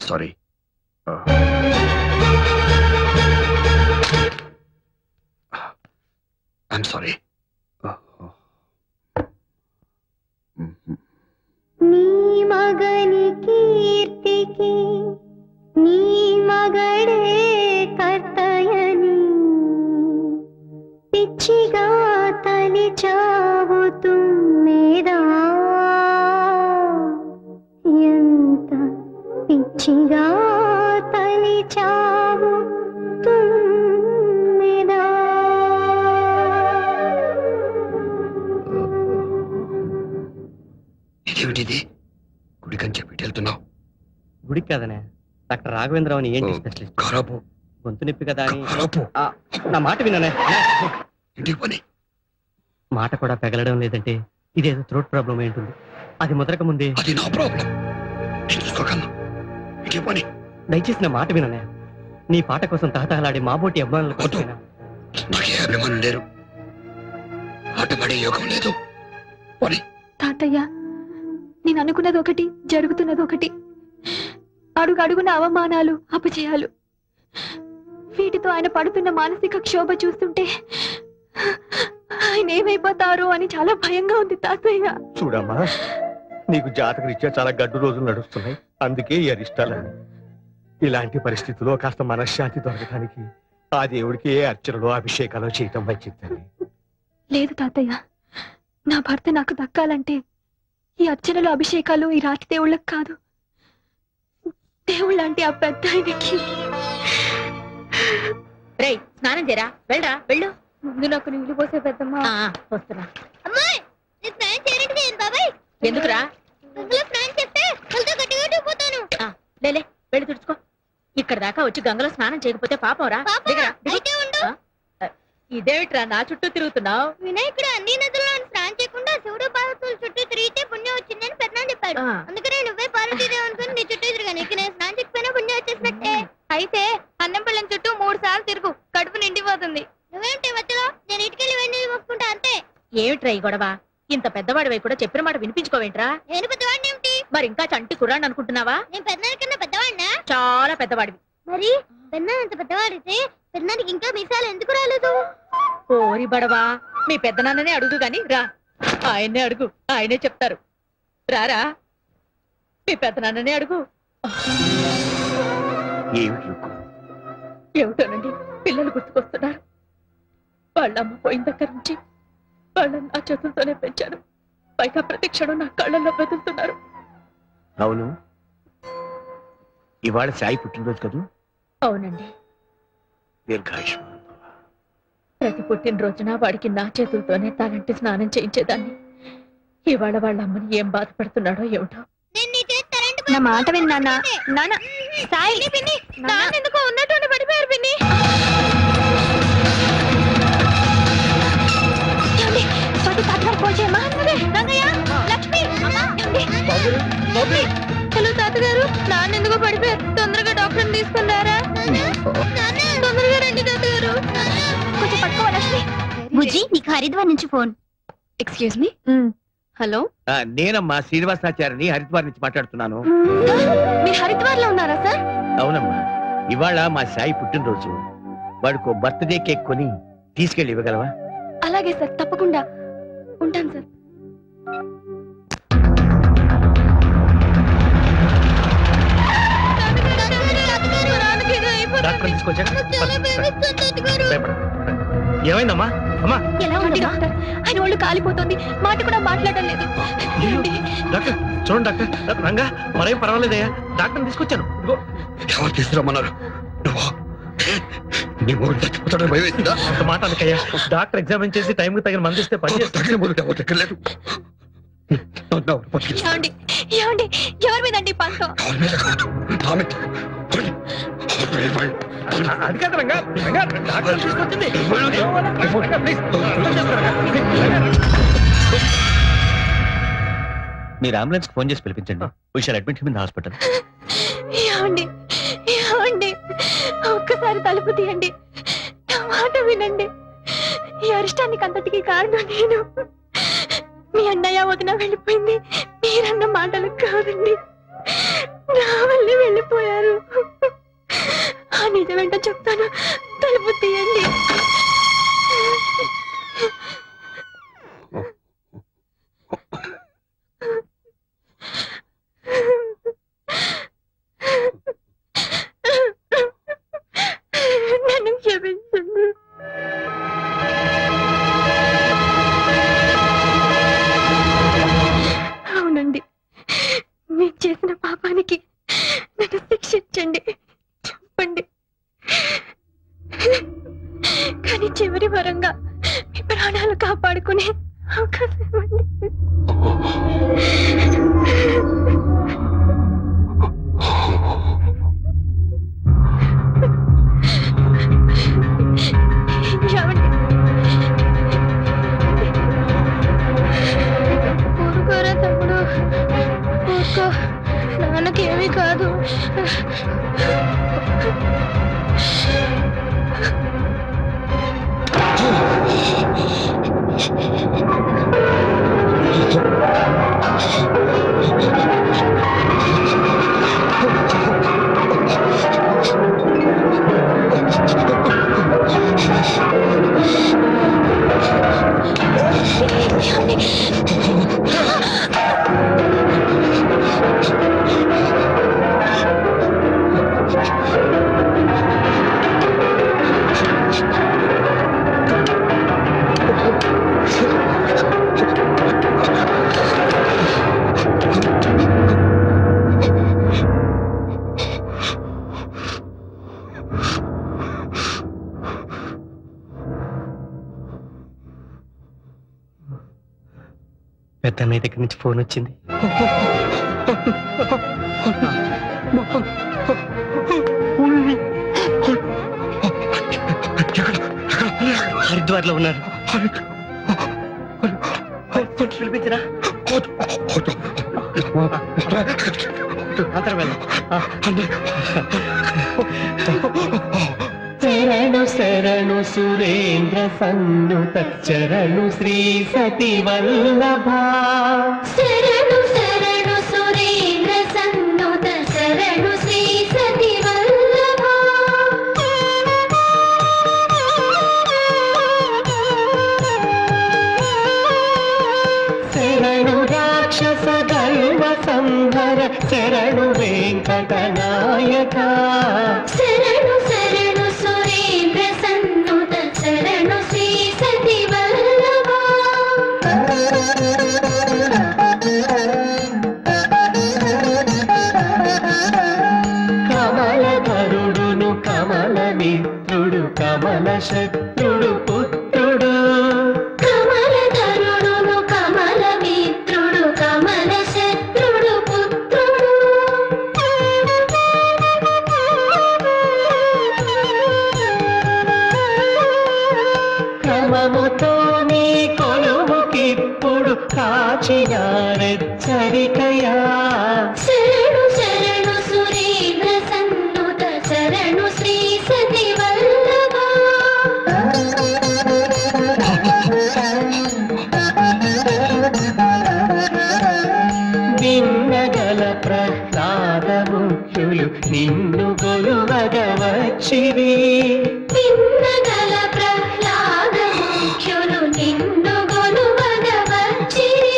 సారీ. I'm sorry. నీ మగని కీర్తికి నీ మగడే కర్తయని పిచ్చిగా తలిచావు తుమ్మెదా ఎంత పిచ్చిగా తలిచావు తుమ్మెదా. ఇదేమిటిది గుడికని చెప్పి వెళ్తున్నావు? గుడికి కదనే, డాక్టర్ రాఘవేంద్రరావు అని ఏంటి స్పెషలిస్ట్. ఖరాబు గొంతు నొప్పి కదా అని. ఖరాబు నా మాట విననే. ఇంటికి పని. మాట కూడా పెగలడం లేదంటే ఇదేదో థ్రోట్ ప్రాబ్లం ఏంటుంది. అది ముదరక ముందే. అది నా ప్రాబ్లం, నేను చూసుకోగలను. ఇంటికి పని. దయచేసి నా మాట విననే. నీ పాట కోసం తహతహలాడే మాబోటి అభిమానుల కోసం నాకు ఏ అభిమానులు లేరు. ఆట పడే యోగం లేదు. పని. తాతయ్య, నేను అనుకున్నది ఒకటి, జరుగుతున్నది ఒకటి. అడుగు అడుగున అవమానాలు, అపజయాలు. వీటితో ఆయన పడుతున్న మానసిక క్షోభ చూస్తుంటే ఆయన ఏమైపోతారో అని చాలా భయంగా ఉంది తాతయ్య. చూడమ్మా, నీకు జాతక రీత్యా చాలా గడ్డు రోజులు నడుస్తున్నాయి. అందుకే ఈ అరిష్టాలని. ఇలాంటి పరిస్థితుల్లో కాస్త మనశ్శాంతి దొరకడానికి ఆ దేవుడికి ఏ అర్చనలో అభిషేకాలు చేయటం మంచిది. లేదు తాతయ్య, నా భర్త నాకు దక్కాలంటే ఈ అర్చనలు, అభిషేకాలు ఈ రాతి దేవుళ్ళకి కాదు, దేవుళ్ళంటే ఆ పెద్ద ఆయనకి. రేయ్, స్నానం చేయరా, వెళ్ళరా, వెళ్ళు. ముందు నాకు నీళ్లు పోసే పెద్దమ్మా. వస్తున్నా. అమ్మాయి, నీ స్నానం చేయడానికి నేను బాబాయ్. ఎందుకురా? గంగలో స్నానం చేస్తే కలతో గట్టిగా పోతాను. లేలే, వెళ్ళి తుడుచుకో. ఇక్కడ దాకా వచ్చి గంగలో స్నానం చేయకపోతే పాపం రా. దిగరా, దిగు. అయితే ఉండు. ఇదేమిట్రా నా చుట్టూ తిరుగుతున్నావు? వినాయకుడు అన్ని నదుల్లో స్నానం చేయకుండా శివుడు పార్వతుల చుట్టూ తిరిగితే పుణ్యం వచ్చిందని పెద్దనాన్న చెప్పాడు. అందుకనే నువ్వే పార్వతీదేవి అనుకుని నీ చుట్టూ తిరిగాను. ఇక నేను స్నానం చేయకపోయినా పుణ్యం వచ్చేసినట్టే. అయితే అన్నం పళ్ళం చుట్టూ 3 సార్లు తిరుగు, కడుపు నిండిపోతుంది. నువ్వేంటి మధ్యలో? నేను ఇటుకెళ్ళి వెండి మొక్కుంటా అంతే. ఏమిట్రా ఈ గొడవ? ఇంత పెద్దవాడివై కూడా చెప్పిన మాట వినిపించుకోవేంట్రా? నేను పెద్దవాడిని ఏమిటి? మరి ఇంకా చంటి కుర్రాన్ని అనుకుంటున్నావా? నేను పెద్దనాన్న కన్నా పెద్దవాడినా? చాలా పెద్దవాడివి. మరి పెద్దనాన్న అంత పెద్దవాడితే పెద్దనానికి ఇంకా మీసాలు ఎందుకు రాలేదు? ఓరి బడవా, మీ పెద్దనాన్ననే అడుగు గాని రా. ఆయన్నే అడుగు, ఆయనే చెప్తారు. రారా, మీ పెద్దనాన్ననే అడుగు. ఏమిటోనండి, పిల్లలు గుర్తుకొస్తున్నారు. వాళ్ళ అమ్మ పోయిన దగ్గర నుంచి వాళ్ళని నా చేతులతోనే పెంచాను. పైగా ప్రతి క్షణం నా కళ్ళల్లో బతుకుతున్నారు. అవును, ఇవాళ సాయి పుట్టినరోజు కదూ? అవునండి. దీర్ఘాయుష్మాన్. ప్రతి పుట్టినరోజున వాడికి నా చేతులతోనే తలంటి స్నానం చేయించేదాన్ని. ఇవాళ వాళ్ళ అమ్మని ఏం బాధపడుతున్నాడో ఏమిటో. నా మాట విని నాన్న. నాన్న సాయి పిన్ని ఎందుకో ఉన్నట్టు పడిపోయారు పిన్ని. ఏమండి? స్వాతి తాతగారు ఫోన్ చేయమ్మా. రంగయ్య, లక్ష్మి. హలో తాతగారు, నాన్న ఎందుకో పడిపోయారు. తొందరగా డాక్టర్ తీసుకున్నారా? తొందరగా రండి తాతగారు. కొంచెం పట్టుకోవా లక్ష్మి. బుజ్జి, నీకు హరిద్వార్ నుంచి ఫోన్. Excuse me. హలో, నేనమ్మా శ్రీనివాసాచారిని, హరిద్వార్ నుంచి మాట్లాడుతున్నాను. మీరు హరిద్వార్ లో ఉన్నారా సార్? అవునమ్మా, ఇవాళ మా సాయి పుట్టినరోజు. వాడికి బర్త్డే కేక్ కొని తీసుకెళ్ళి ఇవ్వగలవా? అలాగే సార్, తప్పకుండా. ఉంటాను సార్. డాక్టర్ తీసుకొచ్చాక ఏమైందమ్మా? అమ్మా ఎలా ఉంది డాక్టర్? ఆయన ఒళ్ళు కాలిపోతుంది, మాట కూడా మాట్లాడడం లేదు. డాక్టర్ చూడండి డాక్టర్. రంగా మరేం పర్వాలేదయ్యా, డాక్టర్ తీసుకొచ్చాను. ఇదిగో. ఎవరు తీసుకురమ్మన్నారు? నీ మొగుడు చచ్చిపోతాడని భయం వేసిందా? అంత మాట అనకయ్యా. డాక్టర్ ఎగ్జామిన్ చేసి టైంకి తగిన మంది ఇస్తే పని చేస్తాడు. తగిన మొగుడు ఎవరి దగ్గర లేదు. ఏమండి ఏమండి, ఎవరి మీదండి పంతం? ఎవరి మీద కాదు, నా మీద. అది కాదు రంగా, రంగా డాక్టర్ తీసుకొచ్చింది. రంగా, ప్లీజ్. మీరు అంబులెన్స్ ఫోన్ చేసి పిలిపించండి. We shall admit him in hospital. ఏమండి ఏమండి, ఒక్కసారి తలుపు తీయండి, నా మాట వినండి. ఈ అరిష్టానికి అంతటికి కారణం నేను. మీ అన్నయ్య వదిన వెళ్ళిపోయింది మీరన్న మాటలు కాదండి, నా వల్లే వెళ్ళిపోయారు. ఆ నిజమేంటో చెప్తాను, తలుపు తీయండి. నన్ను క్షమించండి. అవునండి, నేను చేసిన పాపానికి నన్ను శిక్షించండి, చెప్పండి. కానీ చివరి వరంగా మీ ప్రాణాలు కాపాడుకునే అవకాశం ఇవ్వండి. ఏమండి? ఊరుకోరా తమ్ముడు, ఊరుకో, నాన్నకేమీ కాదు. పెద్దన్నయ్య దగ్గర నుంచి ఫోన్ వచ్చింది. హరిద్వార్ లో ఉన్నారు. పిలిపించరా? అంతరం వెళ్ళం. శరణు శరణు సురేంద్ర సన్నుత శరణు శ్రీ సతి వల్లభ. శరణు శరణు సురేంద్ర సన్నుత శరణు శ్రీ సతి వల్లభ. శరణు రాక్షస దైవ సంహర శరణు వెంకటనాయక. శరణు శరణు సురేంద్ర సన్నుత శరణు శ్రీ కమల శత్రుడు పుత్రుడు కమలధరుడును కమల మిత్రుడు కమల శత్రుడు పుత్రుడు క్రమముతో నీ కొలువుకిప్పుడు కాచినారెచ్చరికయా శరణు శరణు సురేంద్ర సన్నుత శరణు శ్రీ సతి వల్లభా విన్నగల ప్రహ్లాద ముఖ్యులు నిన్ను గొలువగ వచ్చిరి పిన్నగల ప్రహ్లాద ముఖ్యులు నిన్ను గొలువగ వచ్చిరి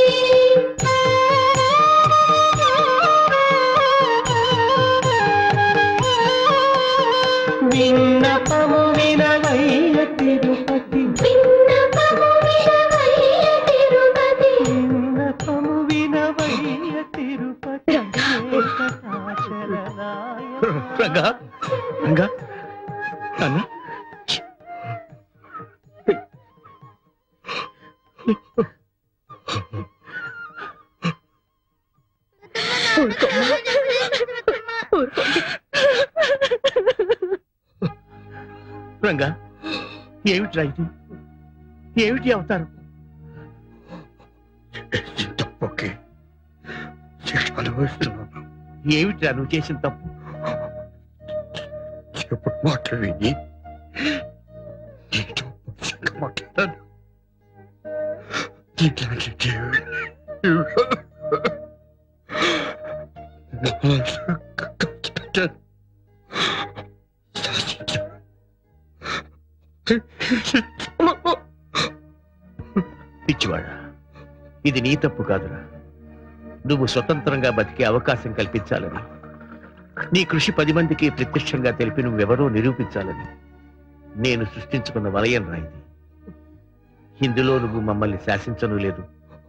విన్నపము వినవయ్య తిరుపతి విన్నపము వినవయ్య తిరుపతి విన్నపము వినవయ్య తిరుపతి ఏకటాచలనాయ. రంగా రంగా నాన్న రంగా ఏమిటి ఇది ఏమిటి అవతారం తప్పకే శిక్ష అనుభవిస్తున్నాను. ఏమిటి నువ్వు చేసిన తప్పు ఎప్పుడు మాటలు విని నీతో పరుషంగా మాట్లాడాను. నీలాంటి దేవుడిని నా మనసులో దాచిపెట్టాను. శాసించాను. పిచ్చివాడా ఇది నీ తప్పు కాదురా నువ్వు స్వతంత్రంగా బతికే అవకాశం కల్పించాలని నీ కృషి 10 మందికి ప్రత్యక్షంగా తెలిపి నువ్వెవరో నిరూపించాలని నేను సృష్టించుకున్న వలయం రాయిది ఇందులో నువ్వు మమ్మల్ని శాసించను లేదు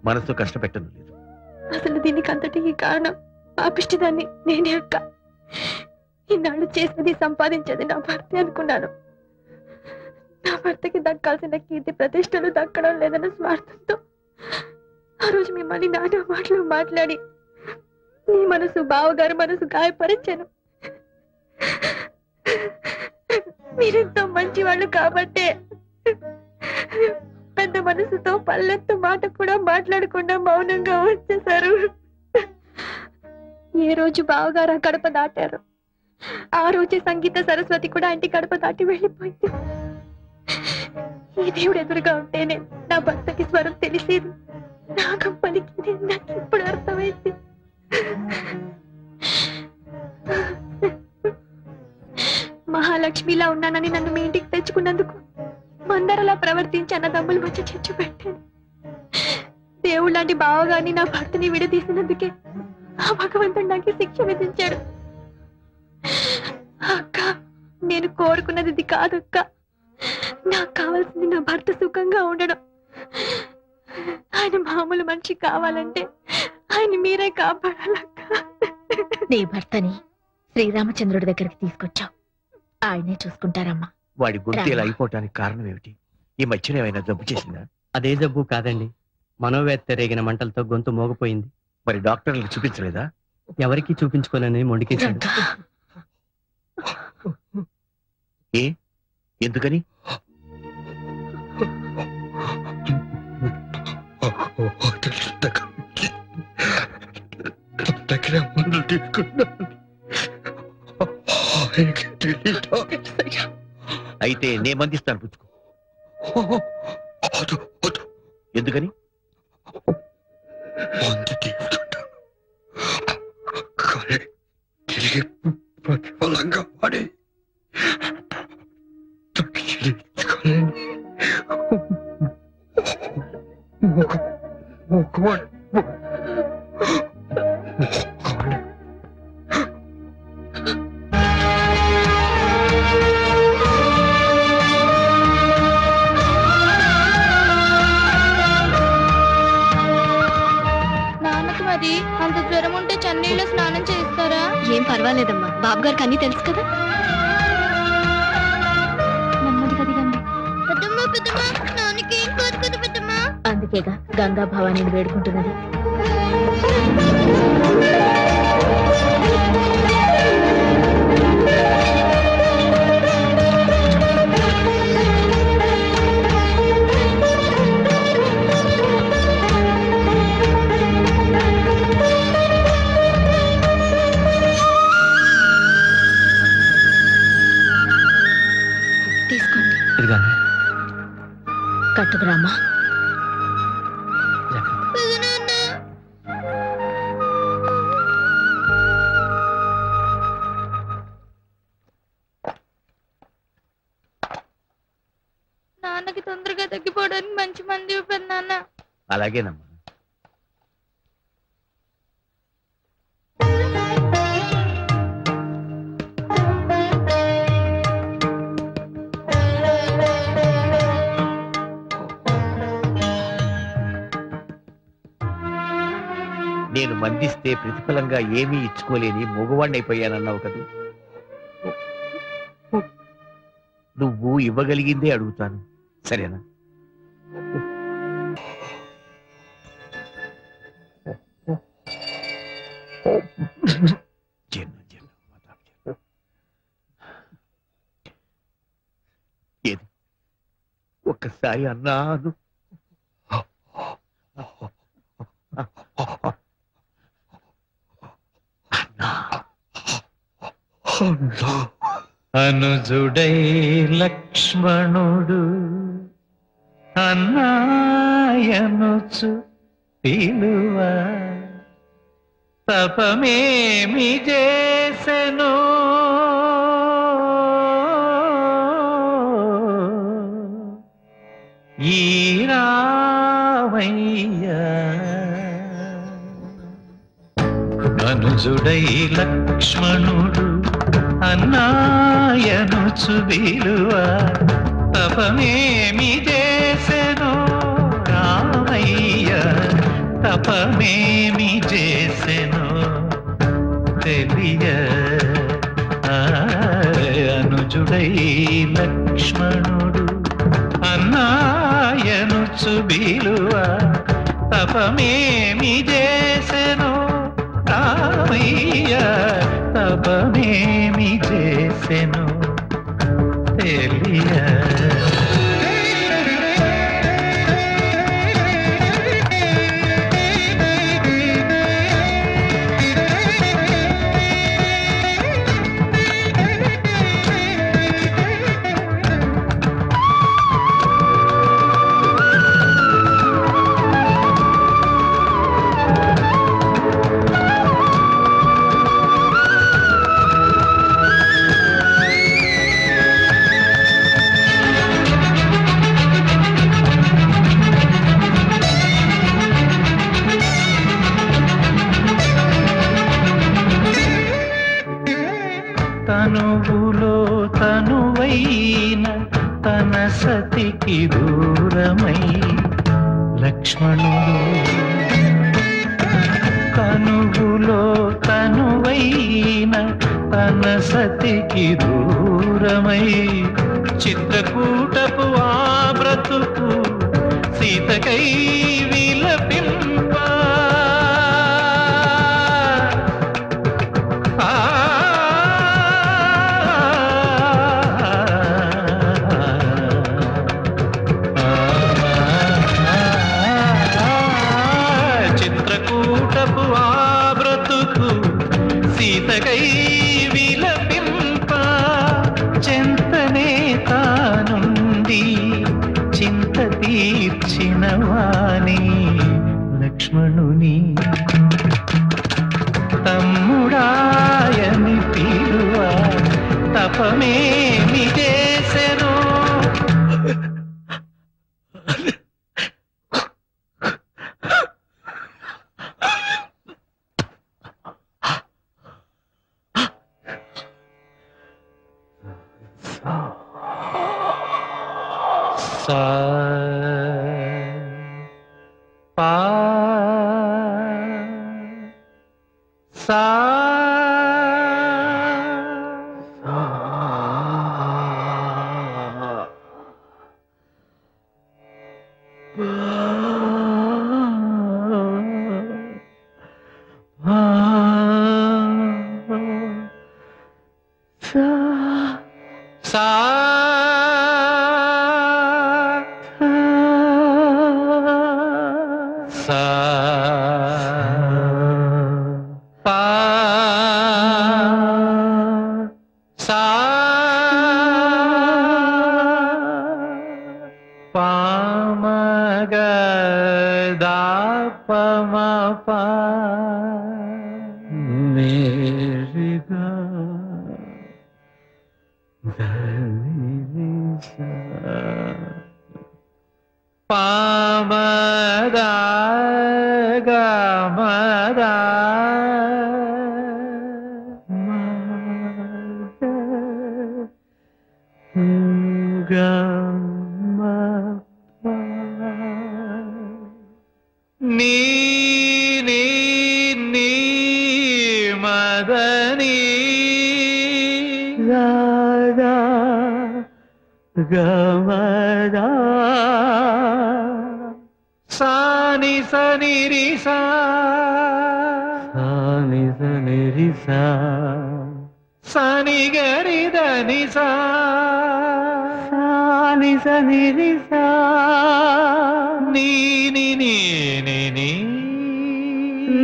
మనసు కష్టపెట్టను లేదు అసలు దీనికి అంతటికి కారణం పాపిష్టిదాన్ని నేనే అక్క ఇన్నాళ్ళు చేసినది సంపాదించేది నా భర్త అనుకున్నాను నా భర్తకి దక్కాల్సిన కీర్తి ప్రతిష్టలు దక్కడం లేదన్న స్వార్థంతో ఆ రోజు మిమ్మల్ని నానా మాటలు మాట్లాడి నీ మనసు బావగారు మనసు గాయపరిచాను మీరెంతో మంచి వాళ్ళు కాబట్టే పెద్ద మనసుతో పల్లెత్తు మాట కూడా మాట్లాడకుండా మౌనంగా వచ్చేశారు ఏ రోజు బావగారు ఆ గడప దాటారు ఆ రోజే సంగీత సరస్వతి కూడా ఇంటి గడప దాటి వెళ్ళిపోయింది ఈ దేవుడు ఎదురుగా ఉంటేనే నా భర్తకి స్వరం తెలిసేది నాగం పలికింది నాకు ఇప్పుడు అర్థమైంది మహాలక్ష్మిలా ఉన్నానని నన్ను మీ ఇంటికి తెచ్చుకున్నందుకు మందరలా ప్రవర్తించి అన్నదమ్ములు వచ్చి చిచ్చు పెట్టాను దేవుడు లాంటి బావగాని నా భర్తని విడదీసినందుకే ఆ భగవంతుడు నాకు శిక్ష విధించాడు అక్క నేను కోరుకున్నది ఇది కాదక్క నాకు కావాల్సింది నా భర్త సుఖంగా ఉండడం ఆయన మామూలు మనిషి కావాలంటే ఆయన మీరే కాపాడాలక్క నీ భర్తని శ్రీరామచంద్రుడి దగ్గరికి తీసుకొచ్చావు ఆయనే చూసుకుంటారమ్మా వాడి గొంతు ఇలా అయిపోవటానికి కారణం ఏమిటి ఈ మధ్యన ఏమైనా జబ్బు చేసిందా అదే జబ్బు కాదండి మనోవేత్త రేగిన మంటలతో గొంతు మోగపోయింది మరి డాక్టర్లకు చూపించలేదా ఎవరికి చూపించుకోనని మొండికేశాడు రంగా, ఏ ఎందుకని దగ్గర మందులు తీసుకున్నాను. ఆయనకి తెలీదా? అయితే నే మందిస్తాను పుచ్చుకో వద్దు, వద్దు. ఎందుకని మందు తీసుకుంటాను కానీ తిరిగి ప్రతిఫలంగా వాడి తగ్గించుకోలేని నాన్నకు మరి అంత జ్వరం ఉంటే చన్నీళ్ళు స్నానం చేస్తారా ఏం పర్వాలేదమ్మా బాబు గారికి అన్ని తెలుసు కదా నెమ్మదిగా అందుకేగా గంగా భవానీని వేడుకుంటున్నది. తీసుకోండి. ఇదిగోండి. కట్టుకురామా. నాన్నకి తొందరగా తగ్గిపోవడానికి మంచి మంది ఇవ్వండి నాన్న. అలాగేనమ్మా. నేను మందిస్తే ప్రతిఫలంగా ఏమీ ఇచ్చుకోలేని మగవాణ్ణైపోయానన్నావు కదూ. నువ్వు ఇవ్వగలిగిందే అడుగుతాను, సరేనా? ఏది ఒక్కసారి అన్నాను. అనుజుడై లక్ష్మణుడు అన్నాయనుచు పిలువ తపమేమి చేసెను ఈ రామయ్య. అనుజుడై లక్ష్మణుడు అన్నాయనుచు విలువ తపమేమి చేసెను రామయ్య, తపమేమి చేసెను తెలియ. అనుజుడై లక్ష్మణుడు అన్నాయనుచు విలువ తపమేమి చేసెను రామయ్య, తపమేమి చేసెను తెలియ. తనువులో తనువైన తన సతికి దూరమై లక్ష్మణుడు, తనువులో తనువైన తన సతికి దూరమై చిత్రకూటపు ఆ బ్రతుకు సీతకై విలపింప. చిత్రకూటపు ఆ బ్రతుకు సీతకై విలపింప. చెంతనే తానుండి చింత తీర్చిన వాణి లక్ష్మణుని తమ్ముడాయని పిలువ తపమేమి చేసెను. సా పా సా సా సా పా సా పామగ దాపమ పా మేరిగా పామదా గమదా నీ నీ నీ మదని రాధా గమదా సాని సని రిసా సాని సని రిసా సాని గరి దని సా సాని సని రిసా నీ నీ నీ నీ నీ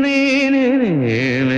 నీ నీ నీ